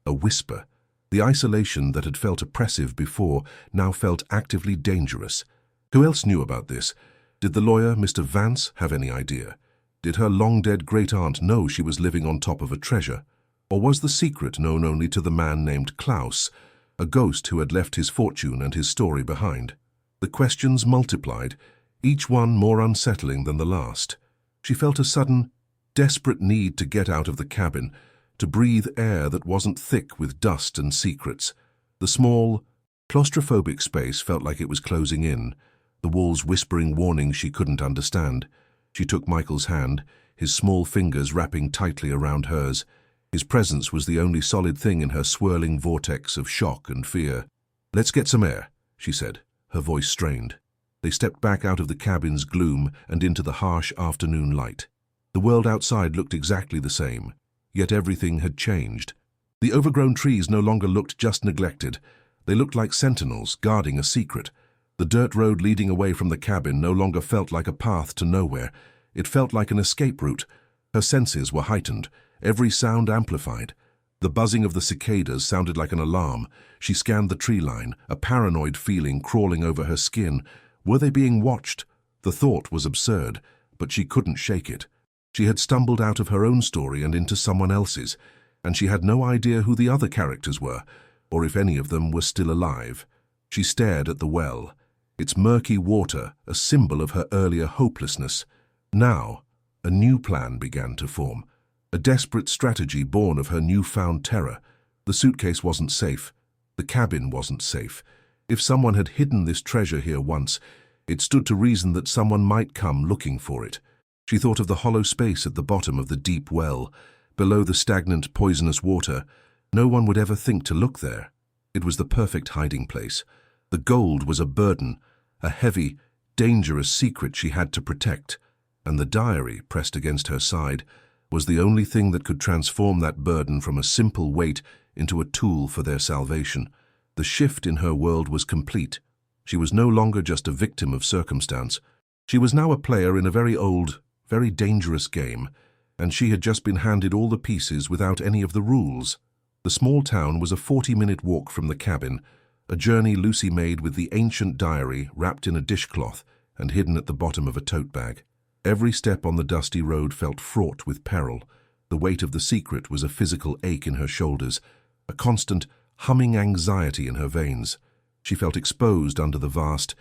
a whisper. The isolation that had felt oppressive before now felt actively dangerous. Who else knew about this? Did the lawyer, Mr. Vance, have any idea? Did her long-dead great-aunt know she was living on top of a treasure? Or was the secret known only to the man named Klaus, a ghost who had left his fortune and his story behind? The questions multiplied, each one more unsettling than the last. She felt a sudden, desperate need to get out of the cabin, to breathe air that wasn't thick with dust and secrets. The small, claustrophobic space felt like it was closing in, the walls whispering warnings she couldn't understand. She took Michael's hand, his small fingers wrapping tightly around hers. His presence was the only solid thing in her swirling vortex of shock and fear. "Let's get some air," she said, her voice strained. They stepped back out of the cabin's gloom and into the harsh afternoon light. The world outside looked exactly the same, yet everything had changed. The overgrown trees no longer looked just neglected. They looked like sentinels guarding a secret. The dirt road leading away from the cabin no longer felt like a path to nowhere. It felt like an escape route. Her senses were heightened, every sound amplified. The buzzing of the cicadas sounded like an alarm. She scanned the tree line, a paranoid feeling crawling over her skin. Were they being watched? The thought was absurd, but she couldn't shake it. She had stumbled out of her own story and into someone else's, and she had no idea who the other characters were, or if any of them were still alive. She stared at the well, its murky water a symbol of her earlier hopelessness. Now, a new plan began to form, a desperate strategy born of her newfound terror. The suitcase wasn't safe. The cabin wasn't safe. If someone had hidden this treasure here once, it stood to reason that someone might come looking for it. She thought of the hollow space at the bottom of the deep well, below the stagnant, poisonous water. No one would ever think to look there. It was the perfect hiding place. The gold was a burden, a heavy, dangerous secret she had to protect, and the diary, pressed against her side, was the only thing that could transform that burden from a simple weight into a tool for their salvation. The shift in her world was complete. She was no longer just a victim of circumstance. She was now a player in a very old, very dangerous game, and she had just been handed all the pieces without any of the rules. The small town was a 40-minute walk from the cabin, a journey Lucy made with the ancient diary wrapped in a dishcloth and hidden at the bottom of a tote bag. Every step on the dusty road felt fraught with peril. The weight of the secret was a physical ache in her shoulders, a constant, humming anxiety in her veins. She felt exposed under the vast,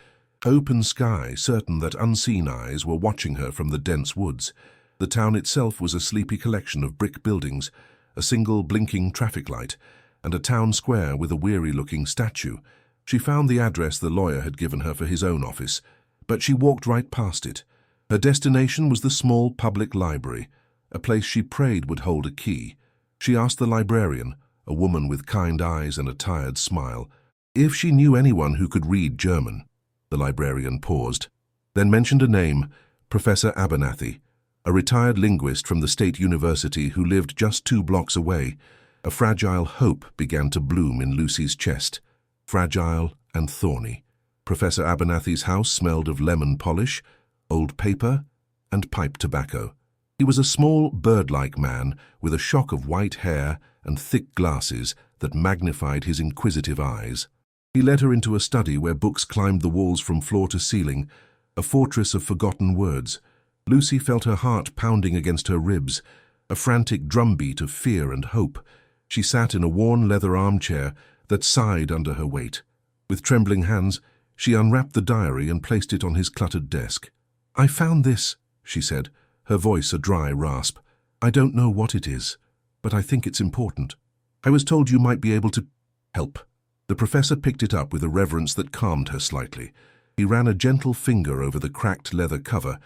open sky, certain that unseen eyes were watching her from the dense woods. The town itself was a sleepy collection of brick buildings, a single blinking traffic light, and a town square with a weary-looking statue. She found the address the lawyer had given her for his own office, but she walked right past it. Her destination was the small public library, a place she prayed would hold a key. She asked the librarian, a woman with kind eyes and a tired smile, if she knew anyone who could read German. The librarian paused, then mentioned a name, Professor Abernathy, a retired linguist from the State University who lived just 2 blocks away. A fragile hope began to bloom in Lucy's chest, fragile and thorny. Professor Abernathy's house smelled of lemon polish, old paper, and pipe tobacco. He was a small, bird-like man with a shock of white hair and thick glasses that magnified his inquisitive eyes. He led her into a study where books climbed the walls from floor to ceiling, a fortress of forgotten words. Lucy felt her heart pounding against her ribs, a frantic drumbeat of fear and hope. She sat in a worn leather armchair that sighed under her weight. With trembling hands, she unwrapped the diary and placed it on his cluttered desk. "I found this," she said, her voice a dry rasp. "I don't know what it is, but I think it's important. I was told you might be able to help." The professor picked it up with a reverence that calmed her slightly. He ran a gentle finger over the cracked leather cover,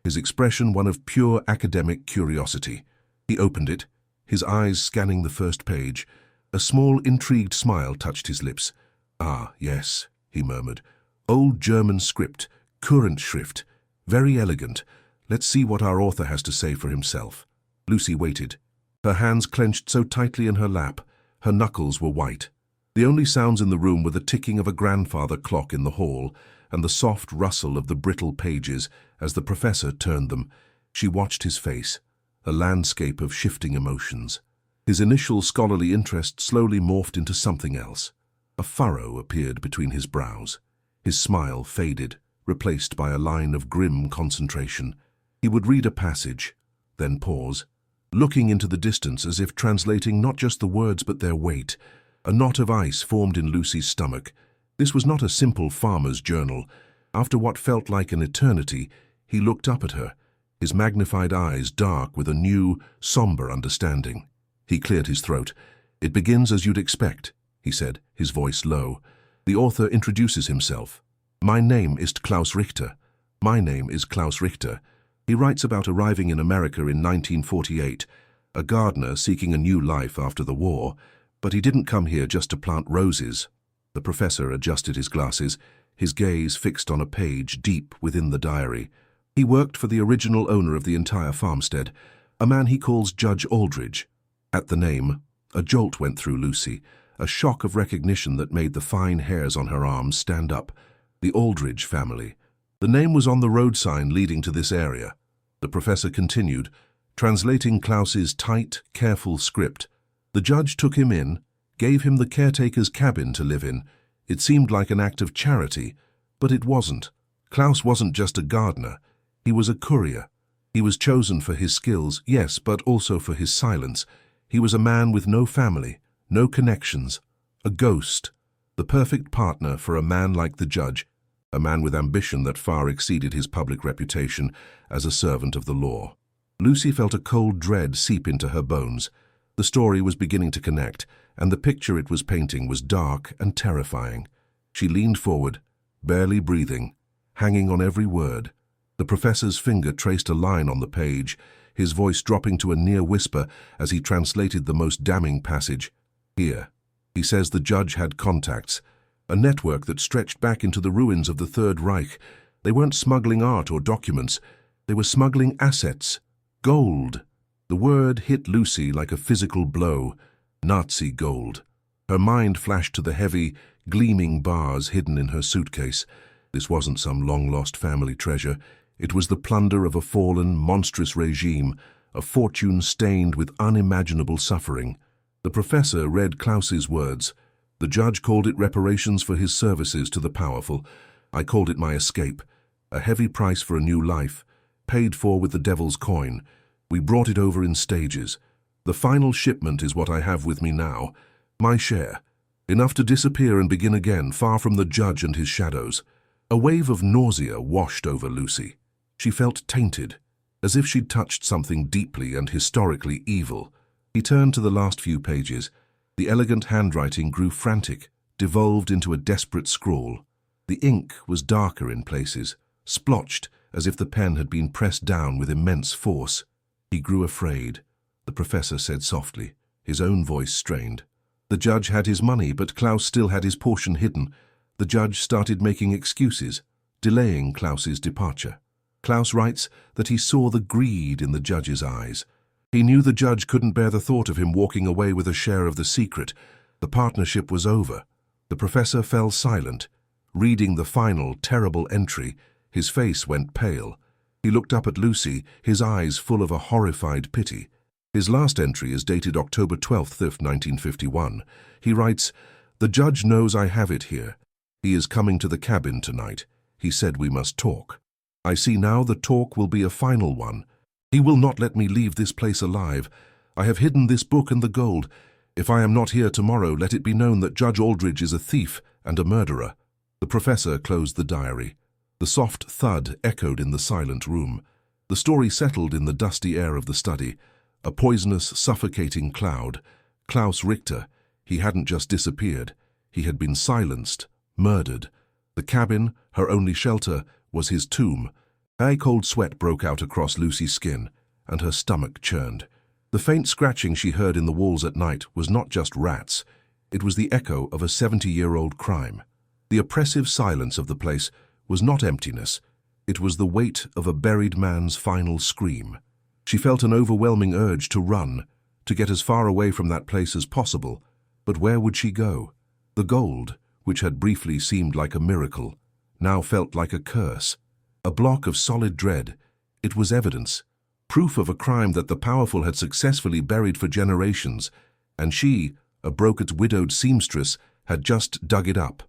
his expression one of pure academic curiosity. He opened it, his eyes scanning the first page. A small, intrigued smile touched his lips. "Ah, yes," he murmured. "Old German script, current schrift. Very elegant. Let's see what our author has to say for himself." Lucy waited. Her hands clenched so tightly in her lap, her knuckles were white. The only sounds in the room were the ticking of a grandfather clock in the hall and the soft rustle of the brittle pages as the professor turned them. She watched his face, a landscape of shifting emotions. His initial scholarly interest slowly morphed into something else. A furrow appeared between his brows. His smile faded, replaced by a line of grim concentration. He would read a passage, then pause, looking into the distance as if translating not just the words but their weight. A knot of ice formed in Lucy's stomach. This was not a simple farmer's journal. After what felt like an eternity, he looked up at her, his magnified eyes dark with a new, somber understanding. He cleared his throat. "It begins as you'd expect," he said, his voice low. The author introduces himself. "My name is Klaus Richter. My name is Klaus Richter." He writes about arriving in America in 1948, a gardener seeking a new life after the war, but he didn't come here just to plant roses. The professor adjusted his glasses, his gaze fixed on a page deep within the diary. He worked for the original owner of the entire farmstead, a man he calls Judge Aldridge. At the name, a jolt went through Lucy, a shock of recognition that made the fine hairs on her arms stand up. The Aldridge family. The name was on the road sign leading to this area. The professor continued, translating Klaus's tight, careful script. The judge took him in, gave him the caretaker's cabin to live in. It seemed like an act of charity, but it wasn't. Klaus wasn't just a gardener. He was a courier. He was chosen for his skills, yes, but also for his silence. He was a man with no family, no connections, a ghost, the perfect partner for a man like the judge, a man with ambition that far exceeded his public reputation as a servant of the law. Lucy felt a cold dread seep into her bones. The story was beginning to connect, and the picture it was painting was dark and terrifying. She leaned forward, barely breathing, hanging on every word. The professor's finger traced a line on the page, his voice dropping to a near whisper as he translated the most damning passage. "Here, he says the judge had contacts, a network that stretched back into the ruins of the Third Reich. They weren't smuggling art or documents. They were smuggling assets. Gold." The word hit Lucy like a physical blow. Nazi gold. Her mind flashed to the heavy, gleaming bars hidden in her suitcase. This wasn't some long-lost family treasure. It was the plunder of a fallen, monstrous regime, a fortune stained with unimaginable suffering. The professor read Klaus's words. "The judge called it reparations for his services to the powerful. I called it my escape. A heavy price for a new life, paid for with the devil's coin. We brought it over in stages. The final shipment is what I have with me now. My share. Enough to disappear and begin again, far from the judge and his shadows." A wave of nausea washed over Lucy. She felt tainted, as if she'd touched something deeply and historically evil. He turned to the last few pages. The elegant handwriting grew frantic, devolved into a desperate scrawl. The ink was darker in places, splotched as if the pen had been pressed down with immense force. He grew afraid. The professor said softly, his own voice strained. The judge had his money, but Klaus still had his portion hidden. The judge started making excuses, delaying Klaus's departure. Klaus writes that he saw the greed in the judge's eyes. He knew the judge couldn't bear the thought of him walking away with a share of the secret. The partnership was over. The professor fell silent. Reading the final, terrible entry, his face went pale. He looked up at Lucy, his eyes full of a horrified pity. His last entry is dated October 12th, 1951. He writes, "The judge knows I have it here. He is coming to the cabin tonight. He said we must talk. I see now the talk will be a final one. He will not let me leave this place alive. I have hidden this book and the gold. If I am not here tomorrow, let it be known that Judge Aldridge is a thief and a murderer." The professor closed the diary. The soft thud echoed in the silent room. The story settled in the dusty air of the study, a poisonous, suffocating cloud. Klaus Richter, he hadn't just disappeared. He had been silenced, murdered. The cabin, her only shelter, was his tomb. A cold sweat broke out across Lucy's skin, and her stomach churned. The faint scratching she heard in the walls at night was not just rats. It was the echo of a 70-year-old crime. The oppressive silence of the place was not emptiness. It was the weight of a buried man's final scream. She felt an overwhelming urge to run, to get as far away from that place as possible. But where would she go? The gold, which had briefly seemed like a miracle, now felt like a curse. A block of solid dread. It was evidence, proof of a crime that the powerful had successfully buried for generations, and she, a broke widowed seamstress, had just dug it up.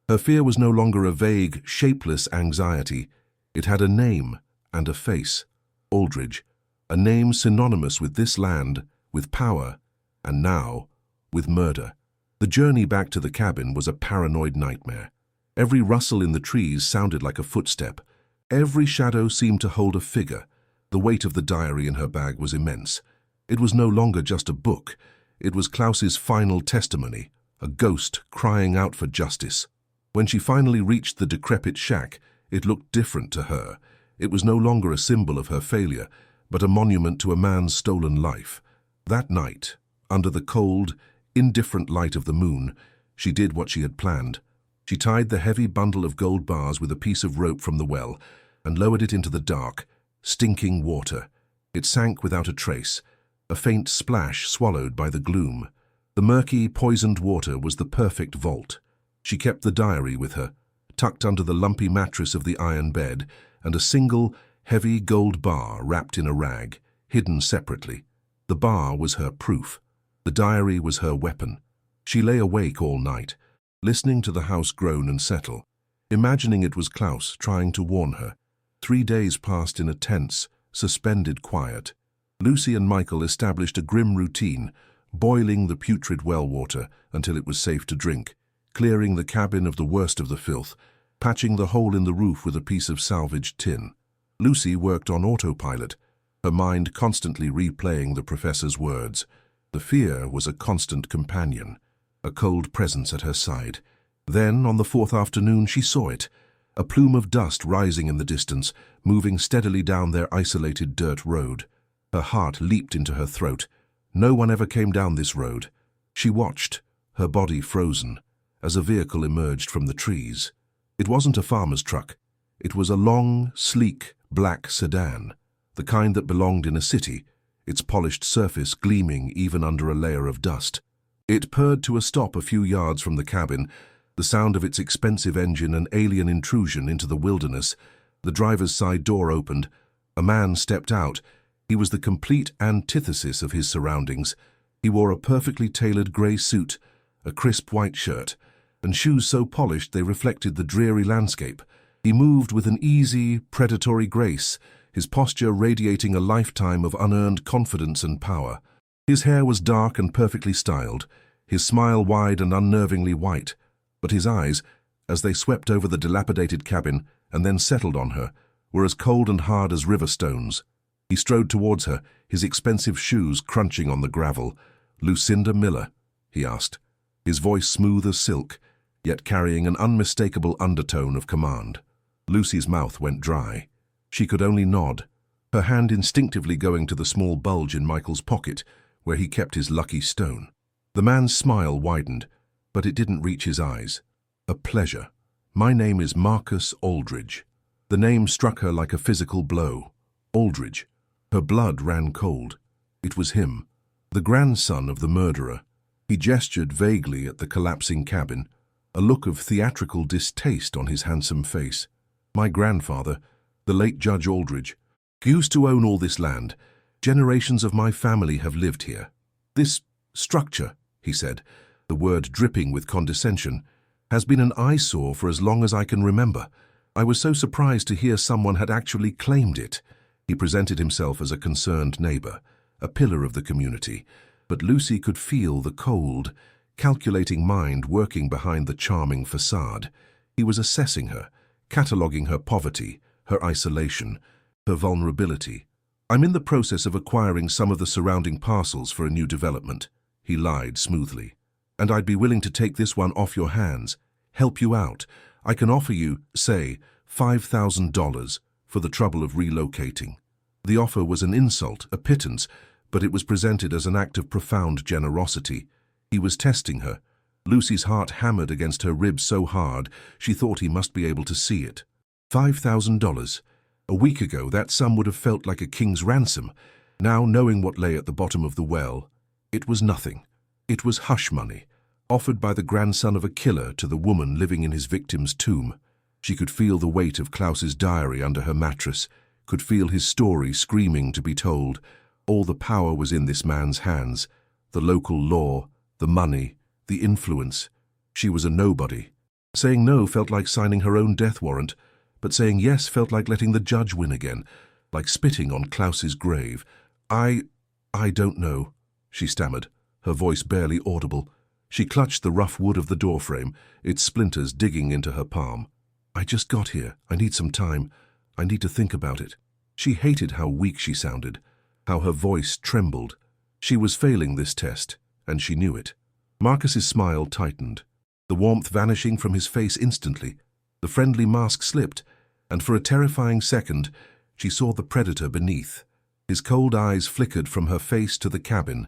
Her fear was no longer a vague, shapeless anxiety. It had a name and a face. Aldridge, a name synonymous with this land, with power, and now, with murder. The journey back to the cabin was a paranoid nightmare. Every rustle in the trees sounded like a footstep. Every shadow seemed to hold a figure. The weight of the diary in her bag was immense. It was no longer just a book. It was Klaus's final testimony, a ghost crying out for justice. When she finally reached the decrepit shack, it looked different to her. It was no longer a symbol of her failure, but a monument to a man's stolen life. That night, under the cold, indifferent light of the moon, she did what she had planned. She tied the heavy bundle of gold bars with a piece of rope from the well and lowered it into the dark, stinking water. It sank without a trace, a faint splash swallowed by the gloom. The murky, poisoned water was the perfect vault. She kept the diary with her, tucked under the lumpy mattress of the iron bed, and a single, heavy gold bar wrapped in a rag, hidden separately. The bar was her proof. The diary was her weapon. She lay awake all night, listening to the house groan and settle, imagining it was Klaus trying to warn her. 3 days passed in a tense, suspended quiet. Lucy and Michael established a grim routine, boiling the putrid well water until it was safe to drink, clearing the cabin of the worst of the filth, patching the hole in the roof with a piece of salvaged tin. Lucy worked on autopilot, her mind constantly replaying the professor's words. The fear was a constant companion, a cold presence at her side. Then, on the 4th afternoon, she saw it, a plume of dust rising in the distance, moving steadily down their isolated dirt road. Her heart leaped into her throat. No one ever came down this road. She watched, her body frozen, as a vehicle emerged from the trees. It wasn't a farmer's truck. It was a long, sleek, black sedan, the kind that belonged in a city, its polished surface gleaming even under a layer of dust. It purred to a stop a few yards from the cabin, the sound of its expensive engine an alien intrusion into the wilderness. The driver's side door opened. A man stepped out. He was the complete antithesis of his surroundings. He wore a perfectly tailored grey suit, a crisp white shirt, and shoes so polished they reflected the dreary landscape. He moved with an easy, predatory grace, his posture radiating a lifetime of unearned confidence and power. His hair was dark and perfectly styled, his smile wide and unnervingly white, but his eyes, as they swept over the dilapidated cabin and then settled on her, were as cold and hard as river stones. He strode towards her, his expensive shoes crunching on the gravel. "Lucinda Miller?" he asked, his voice smooth as silk, yet carrying an unmistakable undertone of command. Lucy's mouth went dry. She could only nod, her hand instinctively going to the small bulge in Michael's pocket, where he kept his lucky stone. The man's smile widened, but it didn't reach his eyes. "A pleasure. My name is Marcus Aldridge." The name struck her like a physical blow. Aldridge. Her blood ran cold. It was him, the grandson of the murderer. He gestured vaguely at the collapsing cabin, a look of theatrical distaste on his handsome face. "My grandfather, the late Judge Aldridge, used to own all this land. Generations of my family have lived here. This structure," he said, the word dripping with condescension, "has been an eyesore for as long as I can remember. I was so surprised to hear someone had actually claimed it." He presented himself as a concerned neighbor, a pillar of the community, but Lucy could feel the cold, calculating mind working behind the charming facade. He was assessing her, cataloguing her poverty, her isolation, her vulnerability. "I'm in the process of acquiring some of the surrounding parcels for a new development," he lied smoothly. "And I'd be willing to take this one off your hands, help you out. I can offer you, say, $5,000 for the trouble of relocating. The offer was an insult, a pittance, but it was presented as an act of profound generosity. He was testing her. Lucy's heart hammered against her ribs so hard she thought he must be able to see it. $5,000. A week ago that sum would have felt like a king's ransom. Now, knowing what lay at the bottom of the well, it was nothing. It was hush money, offered by the grandson of a killer to the woman living in his victim's tomb. She could feel the weight of Klaus's diary under her mattress, could feel his story screaming to be told. All the power was in this man's hands. The local law, the money, the influence. She was a nobody. Saying no felt like signing her own death warrant, but saying yes felt like letting the judge win again, like spitting on Klaus's grave. I don't know, she stammered, her voice barely audible. She clutched the rough wood of the doorframe, its splinters digging into her palm. I just got here. I need some time. I need to think about it. She hated how weak she sounded, how her voice trembled. She was failing this test, and she knew it. Marcus's smile tightened, the warmth vanishing from his face instantly. The friendly mask slipped, and for a terrifying second, she saw the predator beneath. His cold eyes flickered from her face to the cabin,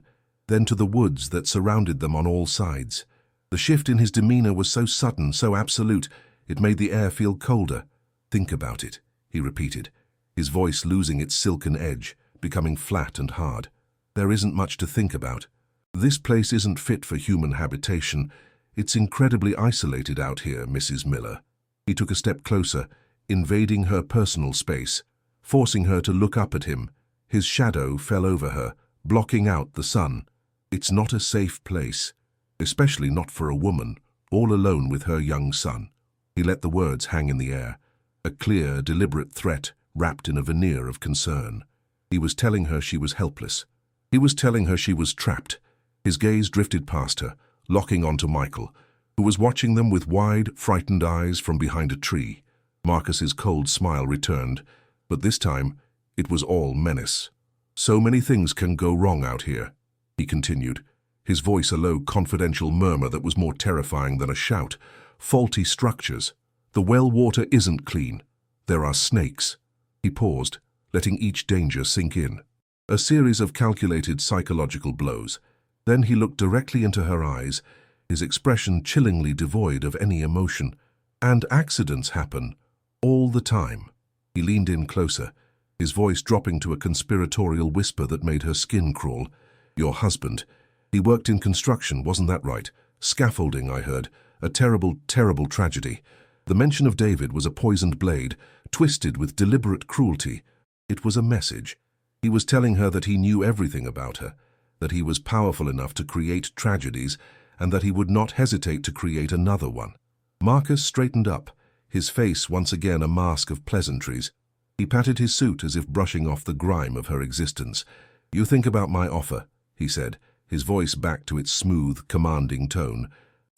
then to the woods that surrounded them on all sides. The shift in his demeanor was so sudden, so absolute, it made the air feel colder. Think about it, he repeated, his voice losing its silken edge, becoming flat and hard. There isn't much to think about. This place isn't fit for human habitation. It's incredibly isolated out here, Mrs. Miller. He took a step closer, invading her personal space, forcing her to look up at him. His shadow fell over her, blocking out the sun. It's not a safe place, especially not for a woman, all alone with her young son. He let the words hang in the air, a clear, deliberate threat wrapped in a veneer of concern. He was telling her she was helpless. He was telling her she was trapped. His gaze drifted past her, locking onto Michael, who was watching them with wide, frightened eyes from behind a tree. Marcus's cold smile returned, but this time it was all menace. So many things can go wrong out here, he continued, his voice a low, confidential murmur that was more terrifying than a shout. Faulty structures. The well water isn't clean. There are snakes. He paused, letting each danger sink in. A series of calculated psychological blows. Then he looked directly into her eyes, his expression chillingly devoid of any emotion. And accidents happen, all the time. He leaned in closer, his voice dropping to a conspiratorial whisper that made her skin crawl. Your husband. He worked in construction, wasn't that right? Scaffolding, I heard. A terrible, terrible tragedy. The mention of David was a poisoned blade, twisted with deliberate cruelty. It was a message. He was telling her that he knew everything about her, that he was powerful enough to create tragedies, and that he would not hesitate to create another one. Marcus straightened up, his face once again a mask of pleasantries. He patted his suit as if brushing off the grime of her existence. You think about my offer, he said, his voice back to its smooth, commanding tone.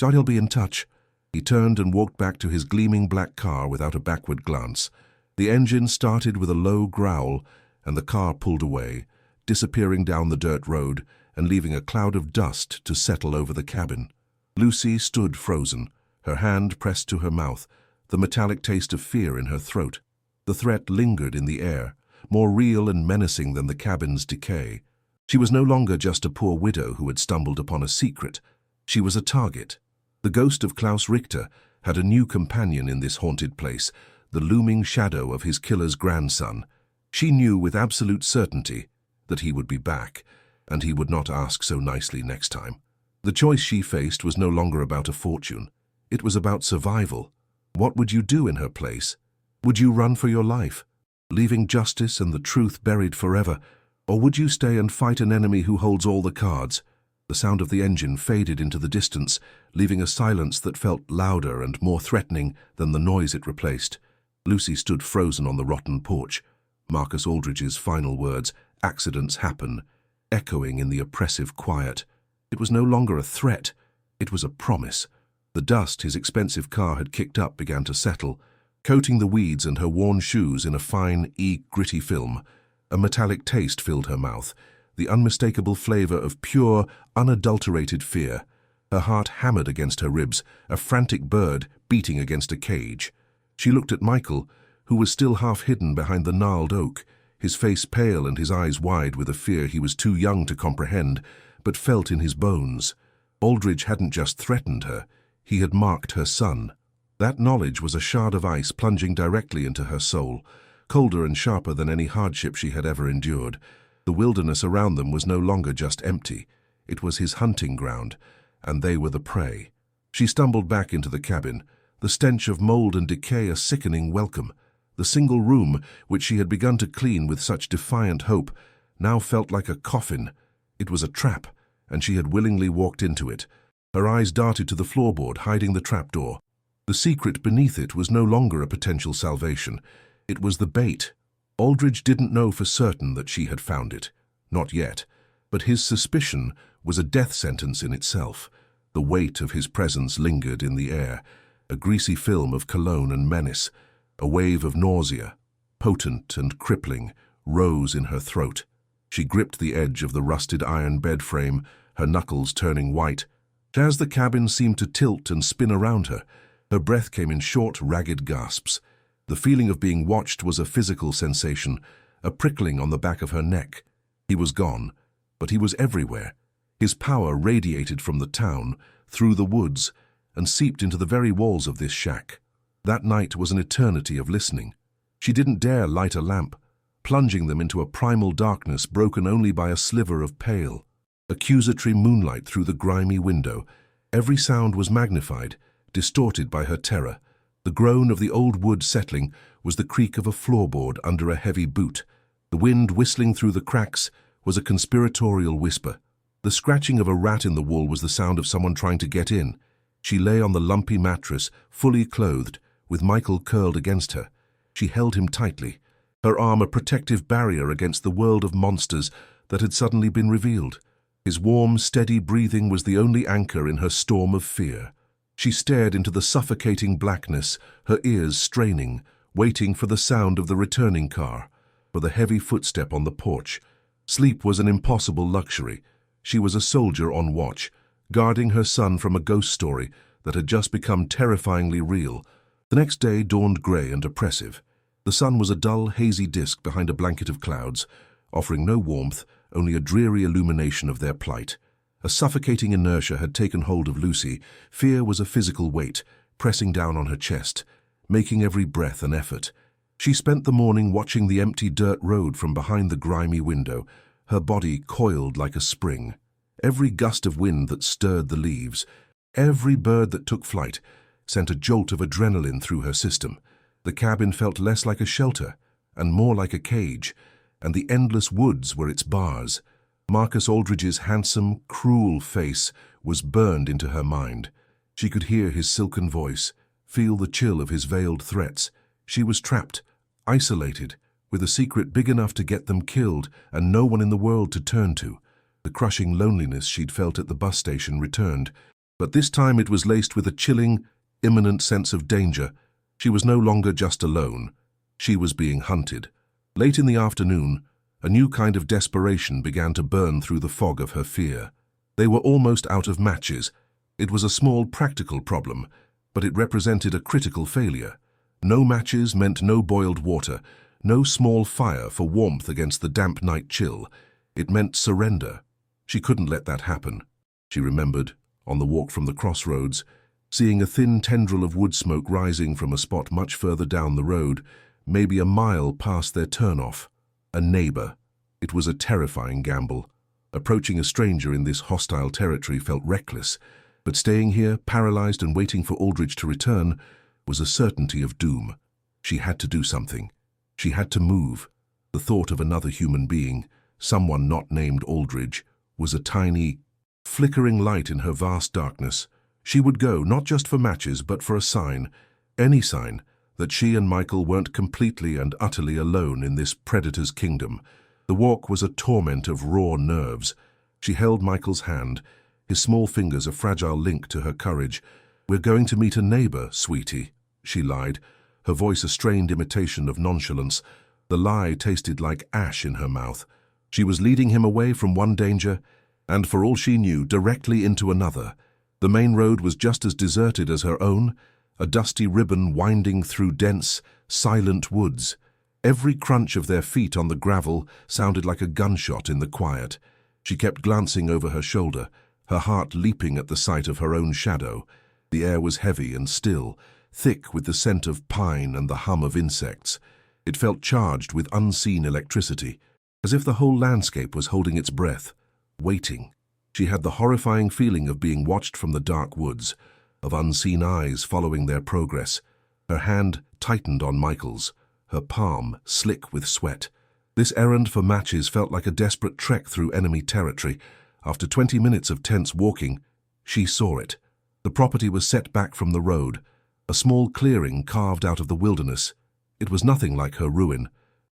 I'll be in touch. He turned and walked back to his gleaming black car without a backward glance. The engine started with a low growl, and the car pulled away, disappearing down the dirt road and leaving a cloud of dust to settle over the cabin. Lucy stood frozen, her hand pressed to her mouth, the metallic taste of fear in her throat. The threat lingered in the air, more real and menacing than the cabin's decay. She was no longer just a poor widow who had stumbled upon a secret. She was a target. The ghost of Klaus Richter had a new companion in this haunted place, the looming shadow of his killer's grandson. She knew with absolute certainty that he would be back, and he would not ask so nicely next time. The choice she faced was no longer about a fortune. It was about survival. What would you do in her place? Would you run for your life, leaving justice and the truth buried forever, or would you stay and fight an enemy who holds all the cards? The sound of the engine faded into the distance, leaving a silence that felt louder and more threatening than the noise it replaced. Lucy stood frozen on the rotten porch. Marcus Aldridge's final words, "Accidents happen," echoing in the oppressive quiet. It was no longer a threat. It was a promise. The dust his expensive car had kicked up began to settle, coating the weeds and her worn shoes in a fine, gritty film. A metallic taste filled her mouth, the unmistakable flavor of pure, unadulterated fear. Her heart hammered against her ribs, a frantic bird beating against a cage. She looked at Michael, who was still half hidden behind the gnarled oak, his face pale and his eyes wide with a fear he was too young to comprehend, but felt in his bones. Aldridge hadn't just threatened her, he had marked her son. That knowledge was a shard of ice plunging directly into her soul, colder and sharper than any hardship she had ever endured. The wilderness around them was no longer just empty. It was his hunting ground, and they were the prey. She stumbled back into the cabin, the stench of mold and decay a sickening welcome. The single room, which she had begun to clean with such defiant hope, now felt like a coffin. It was a trap, and she had willingly walked into it. Her eyes darted to the floorboard, hiding the trapdoor. The secret beneath it was no longer a potential salvation. It was the bait. Aldridge didn't know for certain that she had found it. Not yet. But his suspicion was a death sentence in itself. The weight of his presence lingered in the air, a greasy film of cologne and menace. A wave of nausea, potent and crippling, rose in her throat. She gripped the edge of the rusted iron bed frame, her knuckles turning white. As the cabin seemed to tilt and spin around her, her breath came in short, ragged gasps. The feeling of being watched was a physical sensation, a prickling on the back of her neck. He was gone, but he was everywhere. His power radiated from the town, through the woods, and seeped into the very walls of this shack. That night was an eternity of listening. She didn't dare light a lamp, plunging them into a primal darkness broken only by a sliver of pale, accusatory moonlight through the grimy window. Every sound was magnified, distorted by her terror. The groan of the old wood settling was the creak of a floorboard under a heavy boot. The wind whistling through the cracks was a conspiratorial whisper. The scratching of a rat in the wall was the sound of someone trying to get in. She lay on the lumpy mattress, fully clothed, with Michael curled against her. She held him tightly, her arm a protective barrier against the world of monsters that had suddenly been revealed. His warm, steady breathing was the only anchor in her storm of fear. She stared into the suffocating blackness, her ears straining, waiting for the sound of the returning car, for the heavy footstep on the porch. Sleep was an impossible luxury. She was a soldier on watch, guarding her son from a ghost story that had just become terrifyingly real. The next day dawned grey and oppressive. The sun was a dull, hazy disk behind a blanket of clouds, offering no warmth, only a dreary illumination of their plight. A suffocating inertia had taken hold of Lucy. Fear was a physical weight, pressing down on her chest, making every breath an effort. She spent the morning watching the empty dirt road from behind the grimy window, her body coiled like a spring. Every gust of wind that stirred the leaves, every bird that took flight, sent a jolt of adrenaline through her system. The cabin felt less like a shelter and more like a cage, and the endless woods were its bars. Marcus Aldridge's handsome, cruel face was burned into her mind. She could hear his silken voice, feel the chill of his veiled threats. She was trapped, isolated, with a secret big enough to get them killed and no one in the world to turn to. The crushing loneliness she'd felt at the bus station returned, but this time it was laced with a chilling, imminent sense of danger. She was no longer just alone. She was being hunted. Late in the afternoon, a new kind of desperation began to burn through the fog of her fear. They were almost out of matches. It was a small practical problem, but it represented a critical failure. No matches meant no boiled water, no small fire for warmth against the damp night chill. It meant surrender. She couldn't let that happen. She remembered, on the walk from the crossroads, seeing a thin tendril of wood smoke rising from a spot much further down the road, maybe a mile past their turnoff. A neighbor. It was a terrifying gamble. Approaching a stranger in this hostile territory felt reckless, but staying here, paralyzed and waiting for Aldridge to return, was a certainty of doom. She had to do something. She had to move. The thought of another human being, someone not named Aldridge, was a tiny, flickering light in her vast darkness. She would go, not just for matches, but for a sign, any sign, that she and Michael weren't completely and utterly alone in this predator's kingdom. The walk was a torment of raw nerves. She held Michael's hand, his small fingers a fragile link to her courage. "We're going to meet a neighbor, sweetie," she lied, her voice a strained imitation of nonchalance. The lie tasted like ash in her mouth. She was leading him away from one danger, and for all she knew, directly into another. The main road was just as deserted as her own, a dusty ribbon winding through dense, silent woods. Every crunch of their feet on the gravel sounded like a gunshot in the quiet. She kept glancing over her shoulder, her heart leaping at the sight of her own shadow. The air was heavy and still, thick with the scent of pine and the hum of insects. It felt charged with unseen electricity, as if the whole landscape was holding its breath, waiting. She had the horrifying feeling of being watched from the dark woods, of unseen eyes following their progress. Her hand tightened on Michael's, her palm slick with sweat. This errand for matches felt like a desperate trek through enemy territory. After 20 minutes of tense walking, she saw it. The property was set back from the road, a small clearing carved out of the wilderness. It was nothing like her ruin.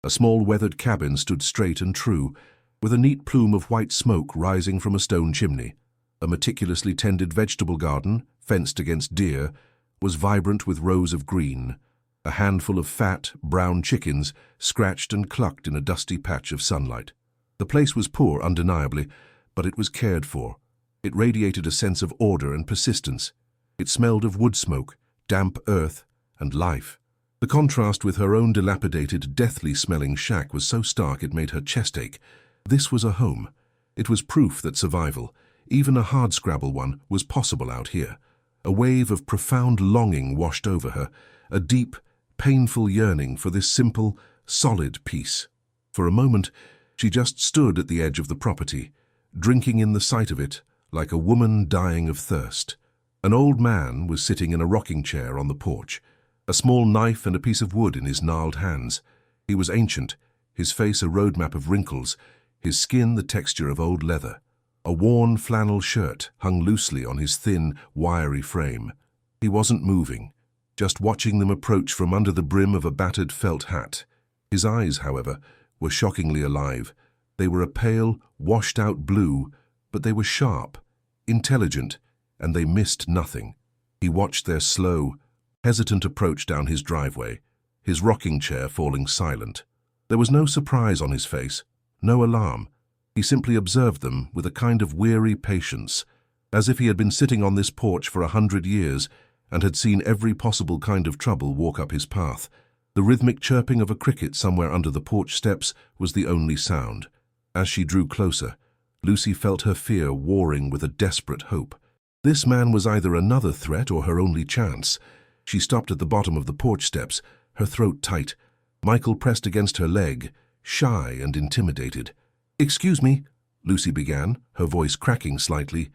A small weathered cabin stood straight and true, with a neat plume of white smoke rising from a stone chimney. A meticulously tended vegetable garden, fenced against deer, was vibrant with rows of green. A handful of fat, brown chickens scratched and clucked in a dusty patch of sunlight. The place was poor, undeniably, but it was cared for. It radiated a sense of order and persistence. It smelled of wood smoke, damp earth, and life. The contrast with her own dilapidated, deathly-smelling shack was so stark it made her chest ache. This was a home. It was proof that survival, even a hardscrabble one, was possible out here. A wave of profound longing washed over her, a deep, painful yearning for this simple, solid peace. For a moment, she just stood at the edge of the property, drinking in the sight of it like a woman dying of thirst. An old man was sitting in a rocking chair on the porch, a small knife and a piece of wood in his gnarled hands. He was ancient, his face a road map of wrinkles, his skin the texture of old leather. A worn flannel shirt hung loosely on his thin, wiry frame. He wasn't moving, just watching them approach from under the brim of a battered felt hat. His eyes, however, were shockingly alive. They were a pale, washed-out blue, but they were sharp, intelligent, and they missed nothing. He watched their slow, hesitant approach down his driveway, his rocking chair falling silent. There was no surprise on his face, no alarm. He simply observed them with a kind of weary patience, as if he had been sitting on this porch for 100 years and had seen every possible kind of trouble walk up his path. The rhythmic chirping of a cricket somewhere under the porch steps was the only sound. As she drew closer, Lucy felt her fear warring with a desperate hope. This man was either another threat or her only chance. She stopped at the bottom of the porch steps, her throat tight. Michael pressed against her leg, shy and intimidated. "Excuse me," Lucy began, her voice cracking slightly.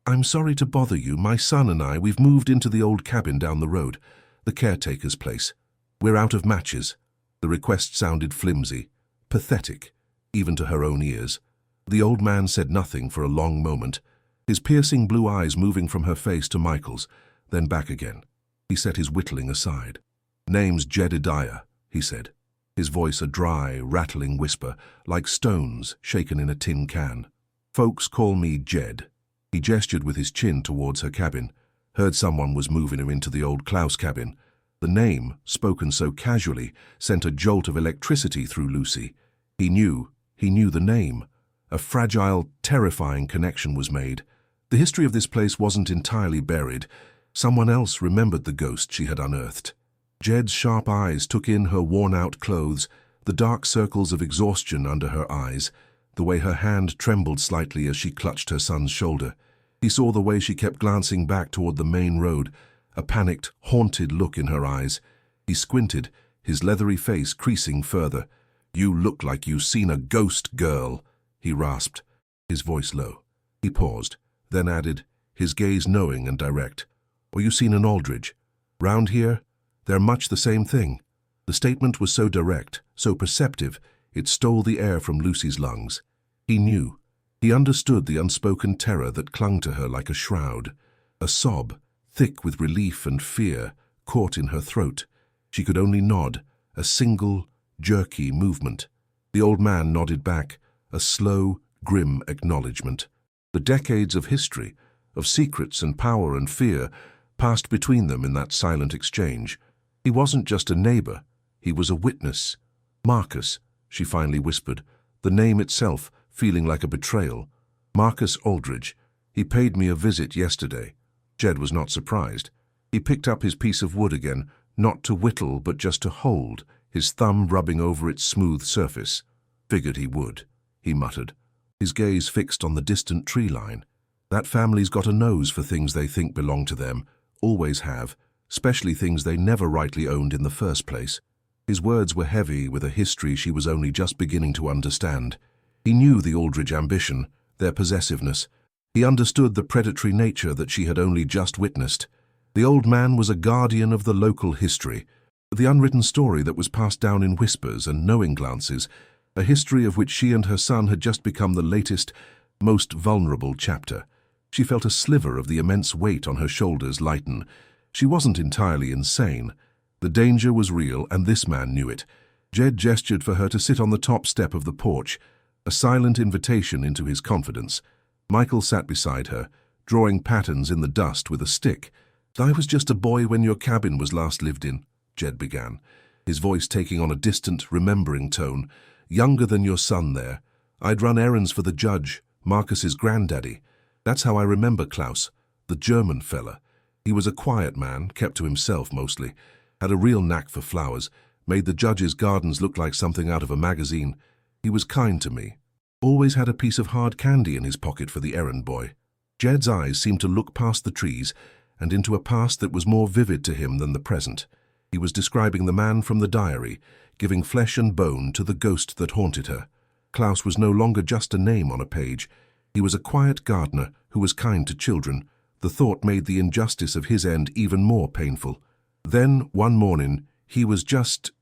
I'm sorry to bother you. My son and we've moved into the old cabin down the road, the caretaker's place. We're out of matches." The request sounded flimsy, pathetic, even to her own ears. The old man said nothing for a long moment, his piercing blue eyes moving from her face to Michael's, then back again. He set his whittling aside. "Name's Jedediah," he said, his voice a dry, rattling whisper, like stones shaken in a tin can. "Folks call me Jed." He gestured with his chin towards her cabin, heard someone was moving her into the old Klaus cabin. The name, spoken so casually, sent a jolt of electricity through Lucy. He knew the name. A fragile, terrifying connection was made. The history of this place wasn't entirely buried. Someone else remembered the ghost she had unearthed. Jed's sharp eyes took in her worn-out clothes, the dark circles of exhaustion under her eyes, the way her hand trembled slightly as she clutched her son's shoulder. He saw the way she kept glancing back toward the main road, a panicked, haunted look in her eyes. He squinted, his leathery face creasing further. "You look like you've seen a ghost, girl," he rasped, his voice low. He paused, then added, his gaze knowing and direct. "Or you seen an Aldridge? Round here, they're much the same thing." The statement was so direct, so perceptive, it stole the air from Lucy's lungs. He knew. He understood the unspoken terror that clung to her like a shroud. A sob, thick with relief and fear, caught in her throat. She could only nod, a single, jerky movement. The old man nodded back, a slow, grim acknowledgement. The decades of history, of secrets and power and fear, passed between them in that silent exchange. He wasn't just a neighbor, he was a witness. "Marcus," she finally whispered, the name itself feeling like a betrayal. "Marcus Aldridge. He paid me a visit yesterday." Jed was not surprised. He picked up his piece of wood again, not to whittle but just to hold, his thumb rubbing over its smooth surface. Figured he would, he muttered, his gaze fixed on the distant tree line. That family's got a nose for things they think belong to them, always have, especially things they never rightly owned in the first place. His words were heavy with a history she was only just beginning to understand. He knew the Aldridge ambition, their possessiveness. He understood the predatory nature that she had only just witnessed. The old man was a guardian of the local history, the unwritten story that was passed down in whispers and knowing glances, a history of which she and her son had just become the latest, most vulnerable chapter. She felt a sliver of the immense weight on her shoulders lighten. She wasn't entirely insane. The danger was real, and this man knew it. Jed gestured for her to sit on the top step of the porch, a silent invitation into his confidence. Michael sat beside her, drawing patterns in the dust with a stick. "I was just a boy when your cabin was last lived in," Jed began, his voice taking on a distant, remembering tone. "Younger than your son there. I'd run errands for the judge, Marcus's granddaddy. That's how I remember Klaus, the German fella. He was a quiet man, kept to himself mostly, had a real knack for flowers, made the judge's gardens look like something out of a magazine. He was kind to me. Always had a piece of hard candy in his pocket for the errand boy." Jed's eyes seemed to look past the trees and into a past that was more vivid to him than the present. He was describing the man from the diary, giving flesh and bone to the ghost that haunted her. Klaus was no longer just a name on a page. He was a quiet gardener who was kind to children. The thought made the injustice of his end even more painful. Then, one morning, he was just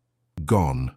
gone,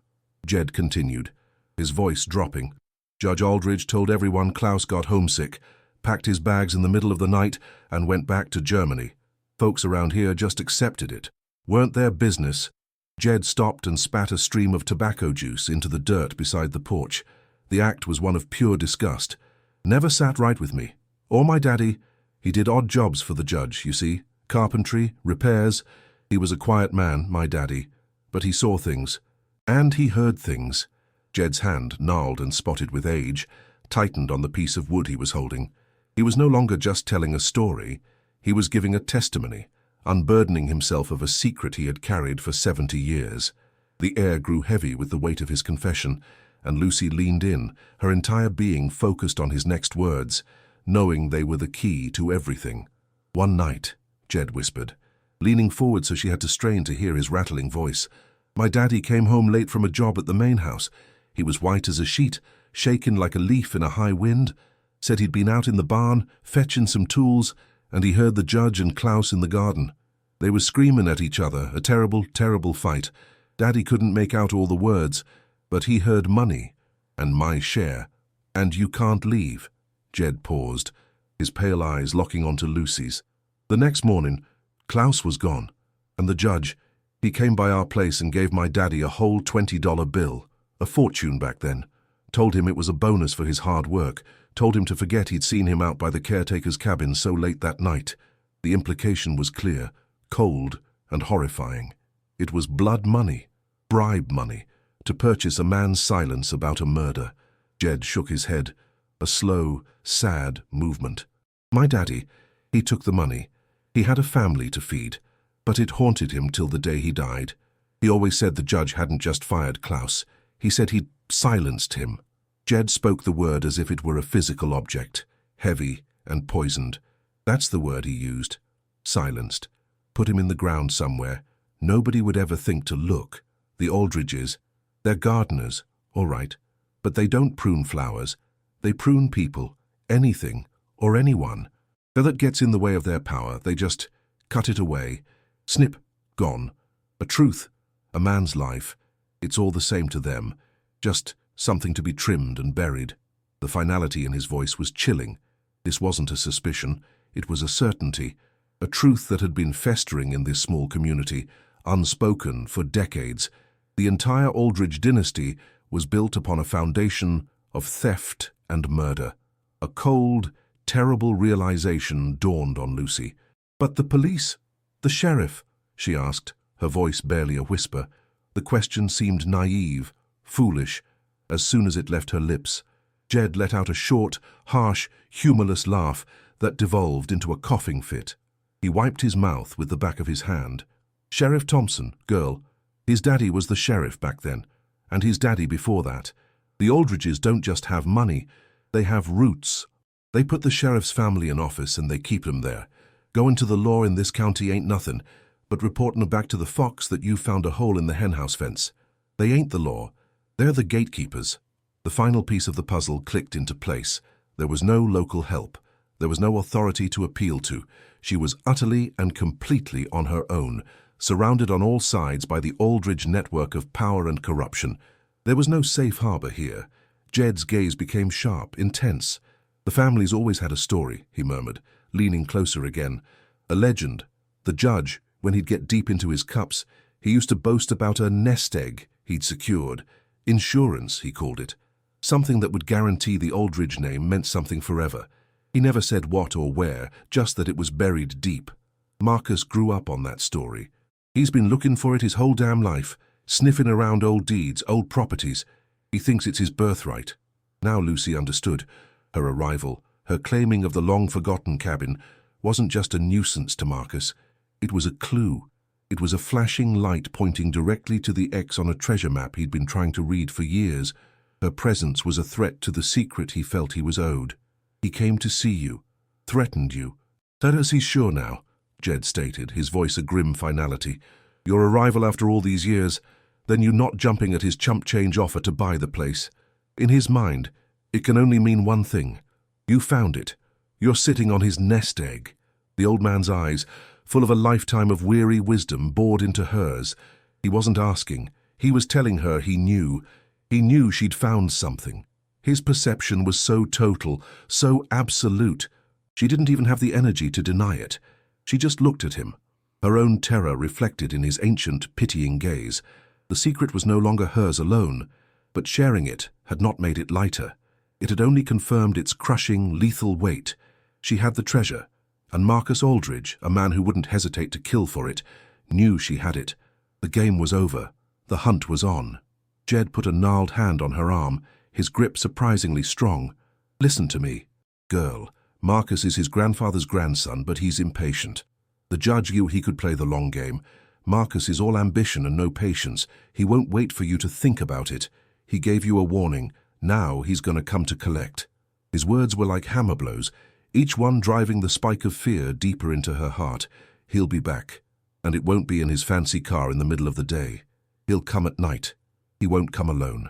Jed continued, his voice dropping. Judge Aldridge told everyone Klaus got homesick, packed his bags in the middle of the night, and went back to Germany. Folks around here just accepted it. Weren't their business. Jed stopped and spat a stream of tobacco juice into the dirt beside the porch. The act was one of pure disgust. Never sat right with me. Or my daddy. He did odd jobs for the judge, you see. Carpentry, repairs. He was a quiet man, my daddy. But he saw things. And he heard things. Jed's hand, gnarled and spotted with age, tightened on the piece of wood he was holding. He was no longer just telling a story. He was giving a testimony, unburdening himself of a secret he had carried for 70 years. The air grew heavy with the weight of his confession, and Lucy leaned in, her entire being focused on his next words, knowing they were the key to everything. "One night," Jed whispered, leaning forward so she had to strain to hear his rattling voice. "My daddy came home late from a job at the main house. He was white as a sheet, shaken like a leaf in a high wind. Said he'd been out in the barn, fetching some tools, and he heard the judge and Klaus in the garden. They were screaming at each other, a terrible, terrible fight. Daddy couldn't make out all the words, but he heard money, and my share, and you can't leave." Jed paused, his pale eyes locking onto Lucy's. "The next morning, Klaus was gone, and the judge, he came by our place and gave my daddy a whole $20 bill, a fortune back then. Told him it was a bonus for his hard work, told him to forget he'd seen him out by the caretaker's cabin so late that night. The implication was clear, cold and horrifying. It was blood money, bribe money, to purchase a man's silence about a murder." Jed shook his head, a slow, sad movement. "My daddy, he took the money. He had a family to feed, but it haunted him till the day he died. He always said the judge hadn't just fired Klaus. He said he'd silenced him." Jed spoke the word as if it were a physical object, heavy and poisoned. That's the word he used. Silenced. Put him in the ground somewhere. Nobody would ever think to look. The Aldridges, they're gardeners, all right, but they don't prune flowers. They prune people, anything, or anyone. If that gets in the way of their power, they just cut it away. Snip, gone. A truth, a man's life. It's all the same to them. Just something to be trimmed and buried. The finality in his voice was chilling. This wasn't a suspicion, it was a certainty, a truth that had been festering in this small community, unspoken for decades. The entire Aldridge dynasty was built upon a foundation of theft and murder. A cold, terrible realization dawned on Lucy. "But the police? The sheriff?" she asked, her voice barely a whisper. The question seemed naive, foolish, as soon as it left her lips. Jed let out a short, harsh, humorless laugh that devolved into a coughing fit. He wiped his mouth with the back of his hand. Sheriff Thompson, girl. His daddy was the sheriff back then, and his daddy before that. The Aldridges don't just have money, they have roots. They put the sheriff's family in office and they keep them there. Going to the law in this county ain't nothing, but reporting back to the fox that you found a hole in the henhouse fence. They ain't the law, they're the gatekeepers. The final piece of the puzzle clicked into place. There was no local help. There was no authority to appeal to. She was utterly and completely on her own, surrounded on all sides by the Aldridge network of power and corruption. There was no safe harbor here. Jed's gaze became sharp, intense. The family's always had a story, he murmured, leaning closer again. A legend. The judge, when he'd get deep into his cups, he used to boast about a nest egg he'd secured. Insurance, he called it. Something that would guarantee the Aldridge name meant something forever. He never said what or where, just that it was buried deep. Marcus grew up on that story. He's been looking for it his whole damn life, sniffing around old deeds, old properties. He thinks it's his birthright. Now Lucy understood. Her arrival, her claiming of the long-forgotten cabin, wasn't just a nuisance to Marcus. It was a clue. It was a flashing light pointing directly to the X on a treasure map he'd been trying to read for years. Her presence was a threat to the secret he felt he was owed. He came to see you, threatened you. That is he's sure now, Jed stated, his voice a grim finality. Your arrival after all these years, then you not jumping at his chump change offer to buy the place. In his mind, it can only mean one thing. You found it. You're sitting on his nest egg. The old man's eyes, full of a lifetime of weary wisdom, bored into hers. He wasn't asking. He was telling her he knew. He knew she'd found something. His perception was so total, so absolute. She didn't even have the energy to deny it. She just looked at him, her own terror reflected in his ancient, pitying gaze. The secret was no longer hers alone, but sharing it had not made it lighter. It had only confirmed its crushing, lethal weight. She had the treasure, and Marcus Aldridge, a man who wouldn't hesitate to kill for it, knew she had it. The game was over. The hunt was on. Jed put a gnarled hand on her arm, his grip surprisingly strong. Listen to me, girl. Marcus is his grandfather's grandson, but he's impatient. The judge knew he could play the long game. Marcus is all ambition and no patience. He won't wait for you to think about it. He gave you a warning. Now he's going to come to collect. His words were like hammer blows, each one driving the spike of fear deeper into her heart. He'll be back, and it won't be in his fancy car in the middle of the day. He'll come at night. He won't come alone.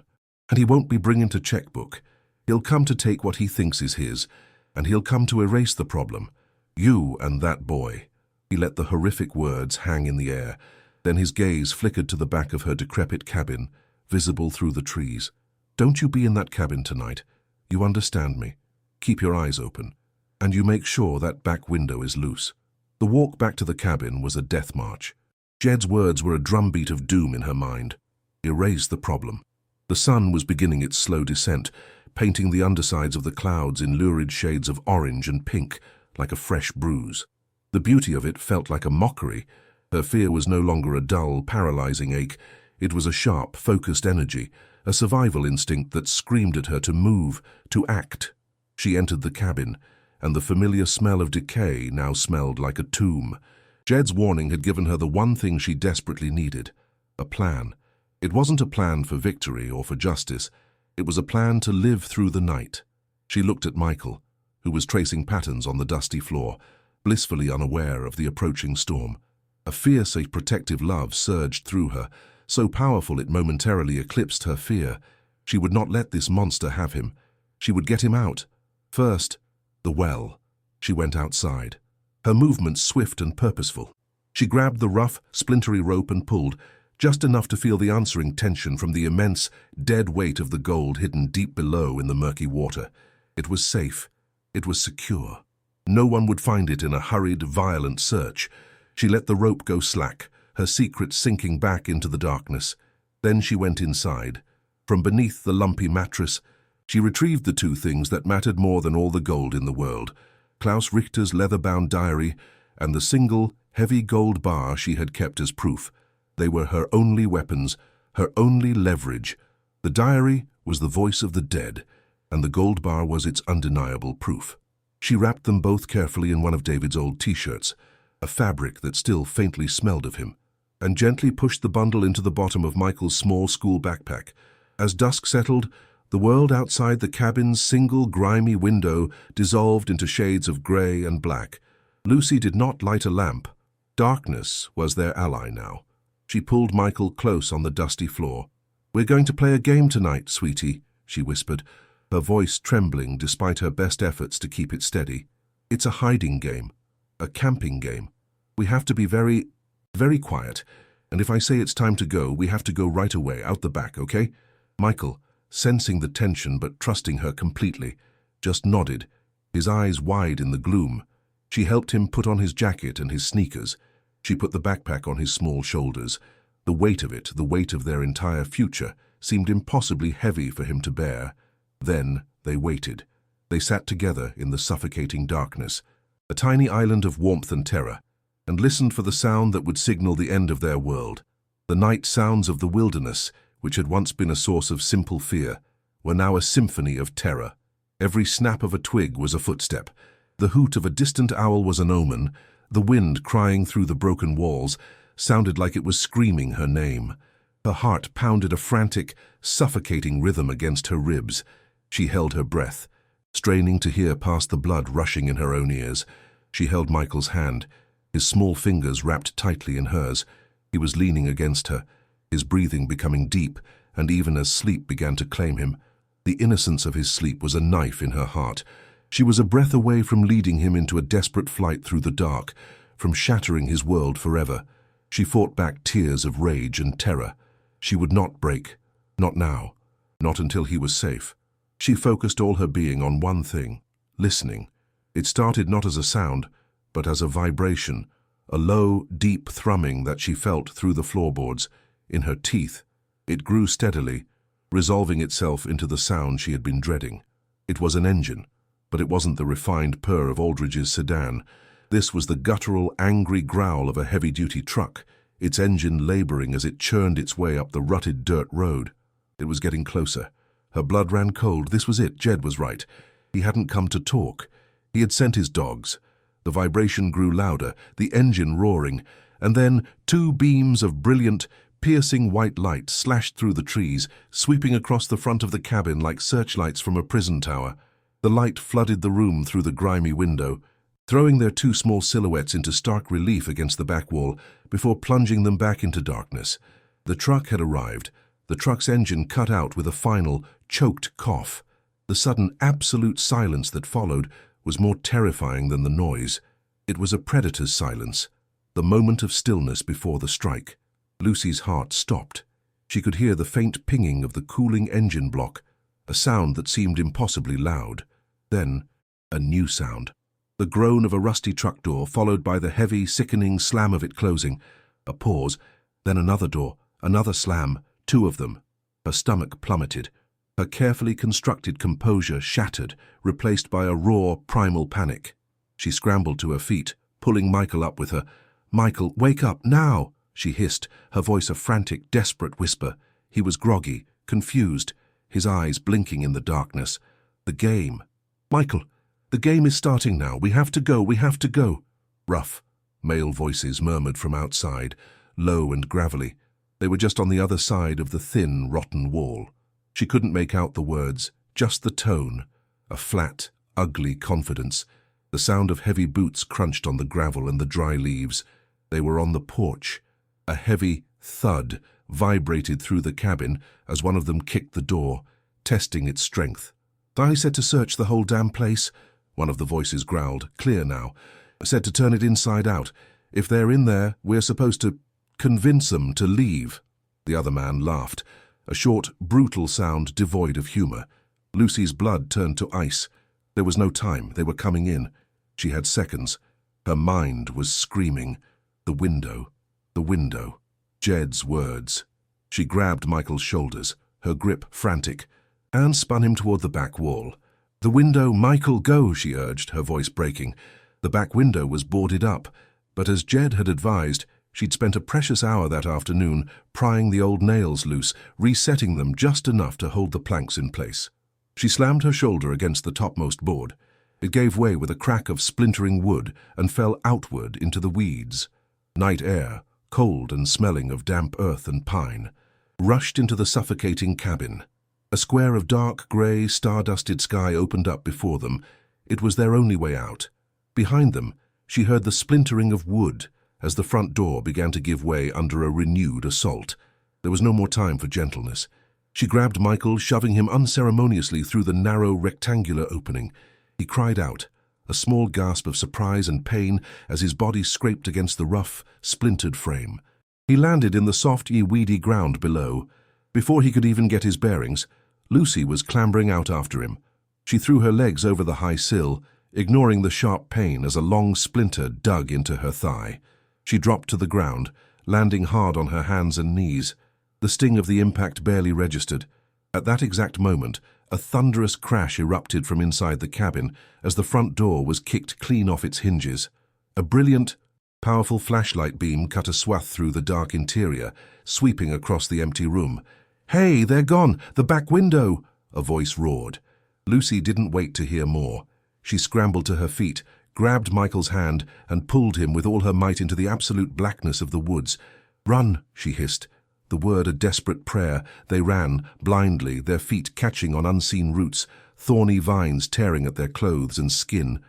And he won't be bringing a checkbook. He'll come to take what he thinks is his, and he'll come to erase the problem. You and that boy. He let the horrific words hang in the air. Then his gaze flickered to the back of her decrepit cabin, visible through the trees. Don't you be in that cabin tonight. You understand me. Keep your eyes open. And you make sure that back window is loose. The walk back to the cabin was a death march. Jed's words were a drumbeat of doom in her mind. Erase the problem. The sun was beginning its slow descent, painting the undersides of the clouds in lurid shades of orange and pink, like a fresh bruise. The beauty of it felt like a mockery. Her fear was no longer a dull, paralyzing ache. It was a sharp, focused energy, a survival instinct that screamed at her to move, to act. She entered the cabin, and the familiar smell of decay now smelled like a tomb. Jed's warning had given her the one thing she desperately needed, a plan. It wasn't a plan for victory or for justice. It was a plan to live through the night. She looked at Michael, who was tracing patterns on the dusty floor, blissfully unaware of the approaching storm. A fierce, protective love surged through her, so powerful it momentarily eclipsed her fear. She would not let this monster have him. She would get him out. First, the well. She went outside, her movements swift and purposeful. She grabbed the rough, splintery rope and pulled, just enough to feel the answering tension from the immense, dead weight of the gold hidden deep below in the murky water. It was safe. It was secure. No one would find it in a hurried, violent search. She let the rope go slack, her secret sinking back into the darkness. Then she went inside. From beneath the lumpy mattress, she retrieved the two things that mattered more than all the gold in the world: Klaus Richter's leather-bound diary and the single, heavy gold bar she had kept as proof. They were her only weapons, her only leverage. The diary was the voice of the dead, and the gold bar was its undeniable proof. She wrapped them both carefully in one of David's old T-shirts, a fabric that still faintly smelled of him. and gently pushed the bundle into the bottom of Michael's small school backpack. As dusk settled, the world outside the cabin's single grimy window dissolved into shades of grey and black. Lucy did not light a lamp. Darkness was their ally now. She pulled Michael close on the dusty floor. "We're going to play a game tonight, sweetie," she whispered, her voice trembling despite her best efforts to keep it steady. "It's a hiding game, a camping game. We have to be very, very quiet, and if I say it's time to go, we have to go right away, out the back, okay?" Michael, sensing the tension but trusting her completely, just nodded, his eyes wide in the gloom. She helped him put on his jacket and his sneakers. She put the backpack on his small shoulders. The weight of it, the weight of their entire future, seemed impossibly heavy for him to bear. Then they waited. They sat together in the suffocating darkness, a tiny island of warmth and terror, and listened for the sound that would signal the end of their world. The night sounds of the wilderness, which had once been a source of simple fear, were now a symphony of terror. Every snap of a twig was a footstep. The hoot of a distant owl was an omen. The wind crying through the broken walls sounded like it was screaming her name. Her heart pounded a frantic, suffocating rhythm against her ribs. She held her breath, straining to hear past the blood rushing in her own ears. She held Michael's hand, his small fingers wrapped tightly in hers. He was leaning against her, his breathing becoming deep, and even as sleep began to claim him, the innocence of his sleep was a knife in her heart. She was a breath away from leading him into a desperate flight through the dark, from shattering his world forever. She fought back tears of rage and terror. She would not break, not now, not until he was safe. She focused all her being on one thing, listening. It started not as a sound, but as a vibration, a low, deep thrumming that she felt through the floorboards, in her teeth. It grew steadily, resolving itself into the sound she had been dreading. It was an engine, but it wasn't the refined purr of Aldridge's sedan. This was the guttural, angry growl of a heavy-duty truck, its engine laboring as it churned its way up the rutted dirt road. It was getting closer. Her blood ran cold. This was it. Jed was right. He hadn't come to talk. He had sent his dogs. The vibration grew louder, the engine roaring, and then 2 beams of brilliant, piercing white light slashed through the trees, sweeping across the front of the cabin like searchlights from a prison tower. The light flooded the room through the grimy window, throwing their 2 small silhouettes into stark relief against the back wall before plunging them back into darkness. The truck had arrived. The truck's engine cut out with a final, choked cough. The sudden absolute silence that followed was more terrifying than the noise. It was a predator's silence, the moment of stillness before the strike. Lucy's heart stopped. She could hear the faint pinging of the cooling engine block, a sound that seemed impossibly loud. Then, a new sound. The groan of a rusty truck door, followed by the heavy, sickening slam of it closing. A pause, then another door, another slam, 2 of them. Her stomach plummeted. Her carefully constructed composure shattered, replaced by a raw, primal panic. She scrambled to her feet, pulling Michael up with her. "Michael, wake up, now!" she hissed, her voice a frantic, desperate whisper. He was groggy, confused, his eyes blinking in the darkness. "The game. Michael, the game is starting now. We have to go, we have to go." Rough, male voices murmured from outside, low and gravelly. They were just on the other side of the thin, rotten wall. She couldn't make out the words, just the tone, a flat, ugly confidence. The sound of heavy boots crunched on the gravel and the dry leaves. They were on the porch. A heavy thud vibrated through the cabin as one of them kicked the door, testing its strength. "I said to search the whole damn place," one of the voices growled, clear now. "Said to turn it inside out. If they're in there, we're supposed to convince them to leave." The other man laughed, a short, brutal sound devoid of humor. Lucy's blood turned to ice. There was no time. They were coming in. She had seconds. Her mind was screaming. The window. The window. Jed's words. She grabbed Michael's shoulders, her grip frantic, and spun him toward the back wall. "The window, Michael, go," she urged, her voice breaking. The back window was boarded up, but as Jed had advised, she'd spent a precious hour that afternoon prying the old nails loose, resetting them just enough to hold the planks in place. She slammed her shoulder against the topmost board. It gave way with a crack of splintering wood and fell outward into the weeds. Night air, cold and smelling of damp earth and pine, rushed into the suffocating cabin. A square of dark grey, star-dusted sky opened up before them. It was their only way out. Behind them, she heard the splintering of wood as the front door began to give way under a renewed assault. There was no more time for gentleness. She grabbed Michael, shoving him unceremoniously through the narrow rectangular opening. He cried out, a small gasp of surprise and pain as his body scraped against the rough, splintered frame. He landed in the soft, weedy ground below. Before he could even get his bearings, Lucy was clambering out after him. She threw her legs over the high sill, ignoring the sharp pain as a long splinter dug into her thigh. She dropped to the ground, landing hard on her hands and knees. The sting of the impact barely registered. At that exact moment, a thunderous crash erupted from inside the cabin as the front door was kicked clean off its hinges. A brilliant, powerful flashlight beam cut a swath through the dark interior, sweeping across the empty room. "Hey, they're gone! The back window!" a voice roared. Lucy didn't wait to hear more. She scrambled to her feet, grabbed Michael's hand, and pulled him with all her might into the absolute blackness of the woods. "Run!" she hissed. The word a desperate prayer, they ran, blindly, their feet catching on unseen roots, thorny vines tearing at their clothes and skin,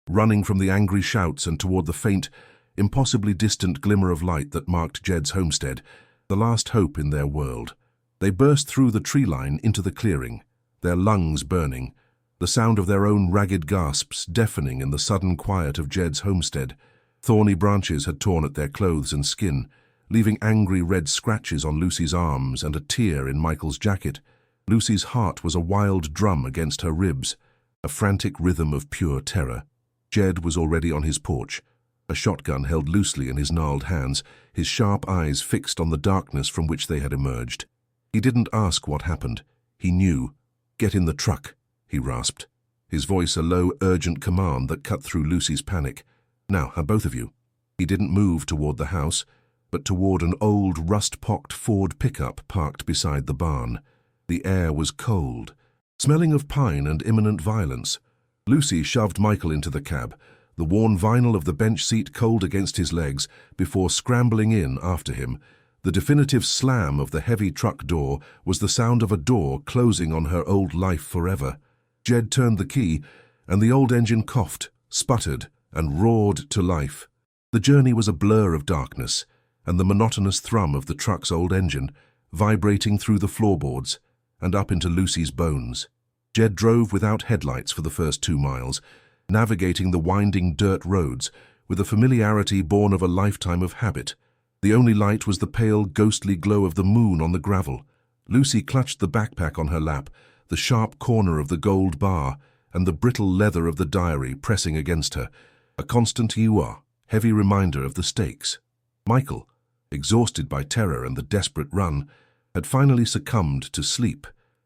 running from the angry shouts and toward the faint, impossibly distant glimmer of light that marked Jed's homestead, the last hope in their world. They burst through the tree line into the clearing, their lungs burning, the sound of their own ragged gasps deafening in the sudden quiet of Jed's homestead. Thorny branches had torn at their clothes and skin, leaving angry red scratches on Lucy's arms and a tear in Michael's jacket. Lucy's heart was a wild drum against her ribs, a frantic rhythm of pure terror. Jed was already on his porch, a shotgun held loosely in his gnarled hands, his sharp eyes fixed on the darkness from which they had emerged. He didn't ask what happened. He knew. "Get in the truck," he rasped, his voice a low, urgent command that cut through Lucy's panic. "Now, both of you." He didn't move toward the house, but toward an old, rust-pocked Ford pickup parked beside the barn. The air was cold, smelling of pine and imminent violence. Lucy shoved Michael into the cab, the worn vinyl of the bench seat cold against his legs, before scrambling in after him. The definitive slam of the heavy truck door was the sound of a door closing on her old life forever. Jed turned the key, and the old engine coughed, sputtered, and roared to life. The journey was a blur of darkness, and the monotonous thrum of the truck's old engine, vibrating through the floorboards and up into Lucy's bones. Jed drove without headlights for the first 2 miles, navigating the winding dirt roads with a familiarity born of a lifetime of habit. The only light was the pale, ghostly glow of the moon on the gravel. Lucy clutched the backpack on her lap, the sharp corner of the gold bar and the brittle leather of the diary pressing against her, a constant heavy reminder of the stakes. Michael, exhausted by terror and the desperate run, had finally succumbed to sleep,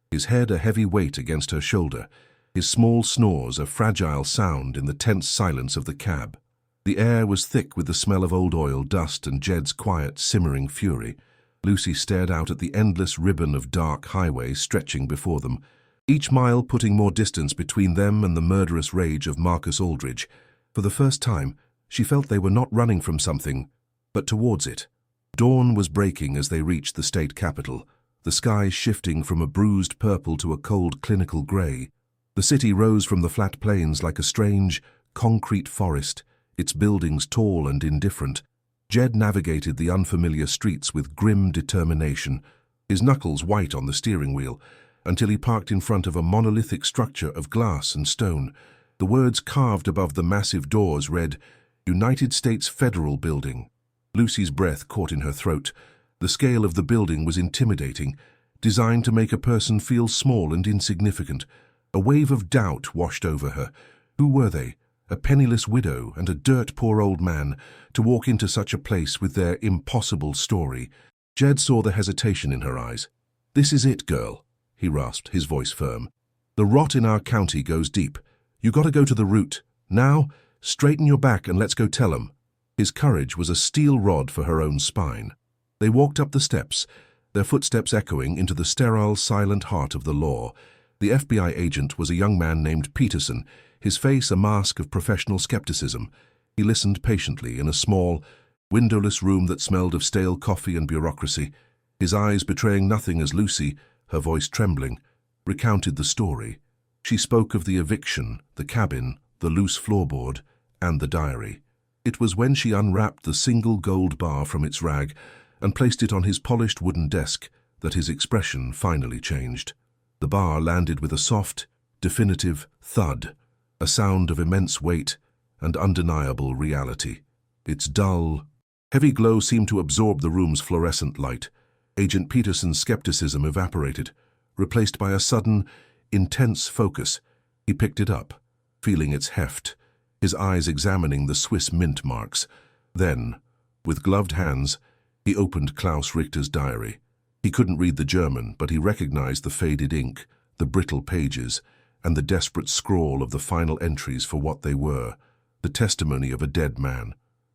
his head a heavy weight against her shoulder, his small snores a fragile sound in the tense silence of the cab. The air was thick with the smell of old oil, dust, and Jed's quiet, simmering fury. Lucy stared out at the endless ribbon of dark highway stretching before them, each mile putting more distance between them and the murderous rage of Marcus Aldridge. For the first time, she felt they were not running from something, but towards it. Dawn was breaking as they reached the state capitol, the sky shifting from a bruised purple to a cold clinical grey. The city rose from the flat plains like a strange, concrete forest, its buildings tall and indifferent. Jed navigated the unfamiliar streets with grim determination, his knuckles white on the steering wheel, until he parked in front of a monolithic structure of glass and stone. The words carved above the massive doors read, "United States Federal Building." Lucy's breath caught in her throat. The scale of the building was intimidating, designed to make a person feel small and insignificant. A wave of doubt washed over her. Who were they, a penniless widow and a dirt-poor old man, to walk into such a place with their impossible story? Jed saw the hesitation in her eyes. "This is it, girl," he rasped, his voice firm. "The rot in our county goes deep. You gotta go to the root. Now, straighten your back and let's go tell 'em." His courage was a steel rod for her own spine. They walked up the steps, their footsteps echoing into the sterile, silent heart of the law. The FBI agent was a young man named Peterson, his face a mask of professional skepticism. He listened patiently in a small, windowless room that smelled of stale coffee and bureaucracy, his eyes betraying nothing as Lucy, her voice trembling, recounted the story. She spoke of the eviction, the cabin, the loose floorboard, and the diary. It was when she unwrapped the single gold bar from its rag and placed it on his polished wooden desk that his expression finally changed. The bar landed with a soft, definitive thud, a sound of immense weight and undeniable reality. Its dull, heavy glow seemed to absorb the room's fluorescent light. Agent Peterson's skepticism evaporated, replaced by a sudden, intense focus. He picked it up, feeling its heft, his eyes examining the Swiss mint marks. Then, with gloved hands, he opened Klaus Richter's diary. He couldn't read the German, but he recognized the faded ink, the brittle pages, and the desperate scrawl of the final entries for what they were, the testimony of a dead man.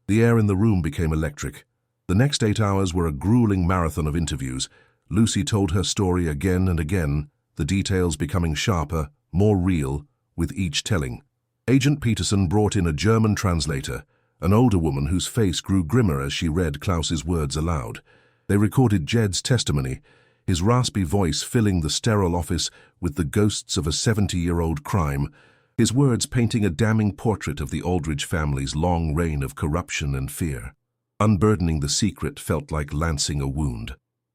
The air in the room became electric. The next 8 hours were a grueling marathon of interviews. Lucy told her story again and again, the details becoming sharper, more real, with each telling. Agent Peterson brought in a German translator, an older woman whose face grew grimmer as she read Klaus's words aloud. They recorded Jed's testimony, his raspy voice filling the sterile office with the ghosts of a 70-year-old crime, his words painting a damning portrait of the Aldridge family's long reign of corruption and fear. Unburdening the secret felt like lancing a wound.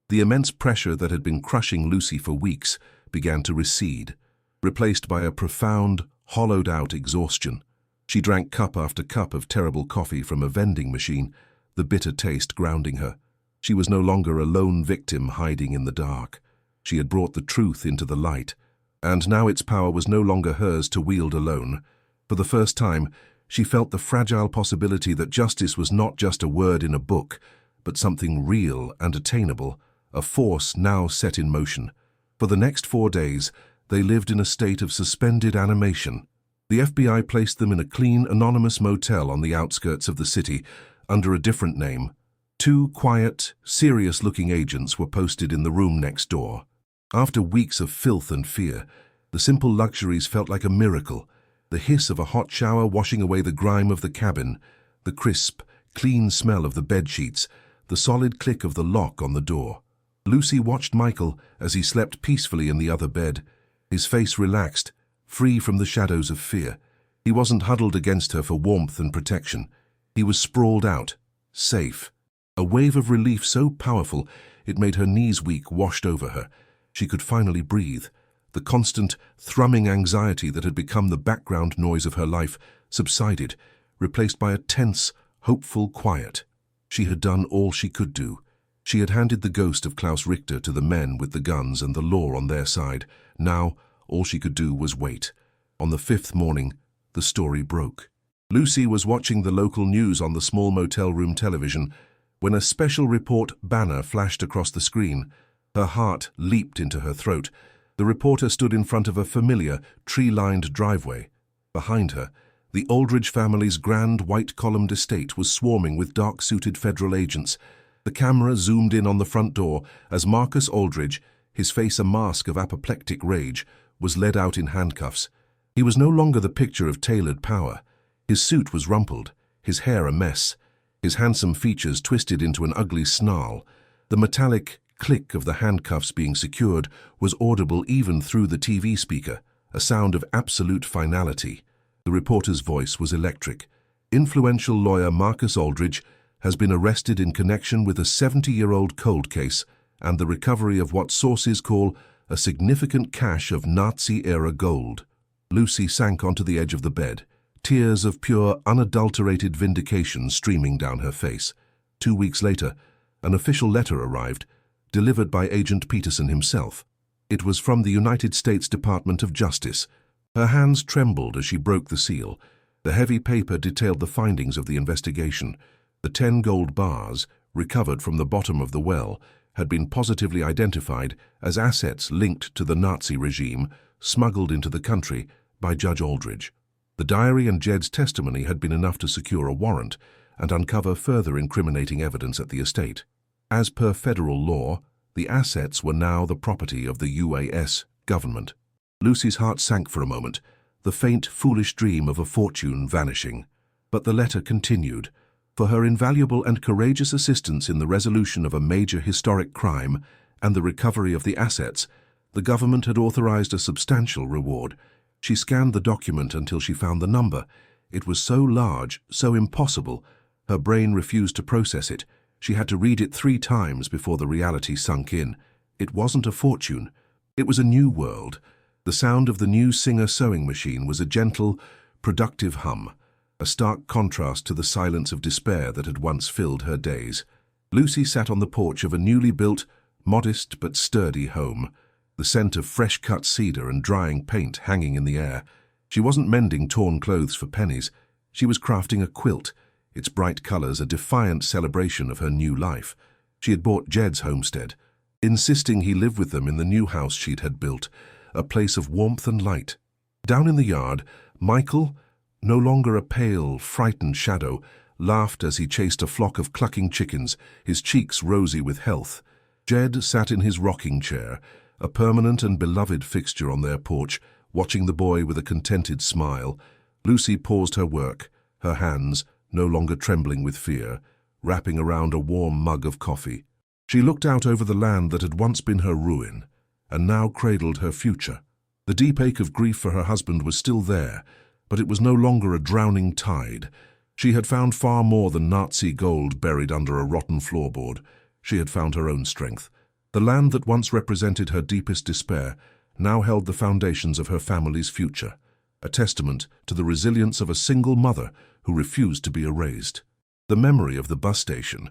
The immense pressure that had been crushing Lucy for weeks began to recede, replaced by a profound, hollowed-out exhaustion. She drank cup after cup of terrible coffee from a vending machine, the bitter taste grounding her. She was no longer a lone victim hiding in the dark. She had brought the truth into the light, and now its power was no longer hers to wield alone. For the first time, she felt the fragile possibility that justice was not just a word in a book, but something real and attainable, a force now set in motion. For the next 4 days, they lived in a state of suspended animation. The FBI placed them in a clean, anonymous motel on the outskirts of the city, under a different name. 2 quiet, serious-looking agents were posted in the room next door. After weeks of filth and fear, the simple luxuries felt like a miracle. The hiss of a hot shower washing away the grime of the cabin, the crisp, clean smell of the bedsheets, the solid click of the lock on the door. Lucy watched Michael as he slept peacefully in the other bed, his face relaxed, free from the shadows of fear. He wasn't huddled against her for warmth and protection. He was sprawled out, safe. A wave of relief so powerful it made her knees weak washed over her. She could finally breathe. The constant, thrumming anxiety that had become the background noise of her life subsided, replaced by a tense, hopeful quiet. She had done all she could do. She had handed the ghost of Klaus Richter to the men with the guns and the law on their side. Now, all she could do was wait. On the 5th morning, the story broke. Lucy was watching the local news on the small motel room television when a special report banner flashed across the screen. Her heart leaped into her throat. The reporter stood in front of a familiar, tree-lined driveway. Behind her, the Aldridge family's grand white-columned estate was swarming with dark-suited federal agents. The camera zoomed in on the front door as Marcus Aldridge, his face a mask of apoplectic rage, was led out in handcuffs. He was no longer the picture of tailored power. His suit was rumpled, his hair a mess, his handsome features twisted into an ugly snarl. The metallic click of the handcuffs being secured was audible even through the TV speaker, a sound of absolute finality. The reporter's voice was electric. Influential lawyer Marcus Aldridge has been arrested in connection with a 70-year-old cold case and the recovery of what sources call a significant cache of Nazi-era gold. Lucy sank onto the edge of the bed, tears of pure, unadulterated vindication streaming down her face. 2 weeks later, an official letter arrived, delivered by Agent Peterson himself. It was from the United States Department of Justice. Her hands trembled as she broke the seal. The heavy paper detailed the findings of the investigation. The 10 gold bars, recovered from the bottom of the well, had been positively identified as assets linked to the Nazi regime, smuggled into the country by Judge Aldridge. The diary and Jed's testimony had been enough to secure a warrant and uncover further incriminating evidence at the estate. As per federal law, the assets were now the property of the UAS government. Lucy's heart sank for a moment, the faint, foolish dream of a fortune vanishing. But the letter continued. for her invaluable and courageous assistance in the resolution of a major historic crime and the recovery of the assets. The government had authorized a substantial reward. She scanned the document until she found the number. It was so large, so impossible. Her brain refused to process it. She had to read it 3 times before the reality sunk in. It wasn't a fortune. It was a new world. The sound of the new Singer sewing machine was a gentle, productive hum, a stark contrast to the silence of despair that had once filled her days. Lucy sat on the porch of a newly built, modest but sturdy home, the scent of fresh-cut cedar and drying paint hanging in the air. She wasn't mending torn clothes for pennies. She was crafting a quilt, its bright colors a defiant celebration of her new life. She had bought Jed's homestead, insisting he live with them in the new house she'd had built, a place of warmth and light. Down in the yard, Michael, no longer a pale, frightened shadow, laughed as he chased a flock of clucking chickens, his cheeks rosy with health. Jed sat in his rocking chair, a permanent and beloved fixture on their porch, watching the boy with a contented smile. Lucy paused her work, her hands, no longer trembling with fear, wrapping around a warm mug of coffee. She looked out over the land that had once been her ruin, and now cradled her future. The deep ache of grief for her husband was still there, but it was no longer a drowning tide. She had found far more than Nazi gold buried under a rotten floorboard. She had found her own strength. The land that once represented her deepest despair now held the foundations of her family's future, a testament to the resilience of a single mother who refused to be erased. The memory of the bus station,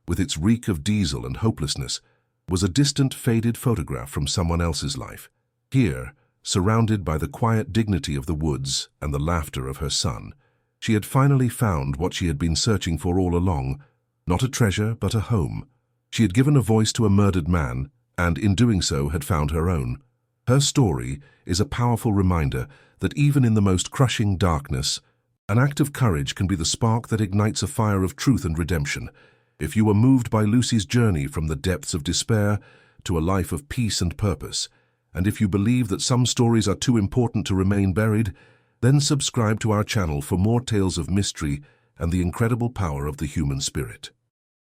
with its reek of diesel and hopelessness, was a distant, faded photograph from someone else's life. Here, surrounded by the quiet dignity of the woods and the laughter of her son, she had finally found what she had been searching for all along, not a treasure but a home. She had given a voice to a murdered man, and in doing so had found her own. Her story is a powerful reminder that even in the most crushing darkness, an act of courage can be the spark that ignites a fire of truth and redemption. If you were moved by Lucy's journey from the depths of despair to a life of peace and purpose, and if you believe that some stories are too important to remain buried, then subscribe to our channel for more tales of mystery and the incredible power of the human spirit.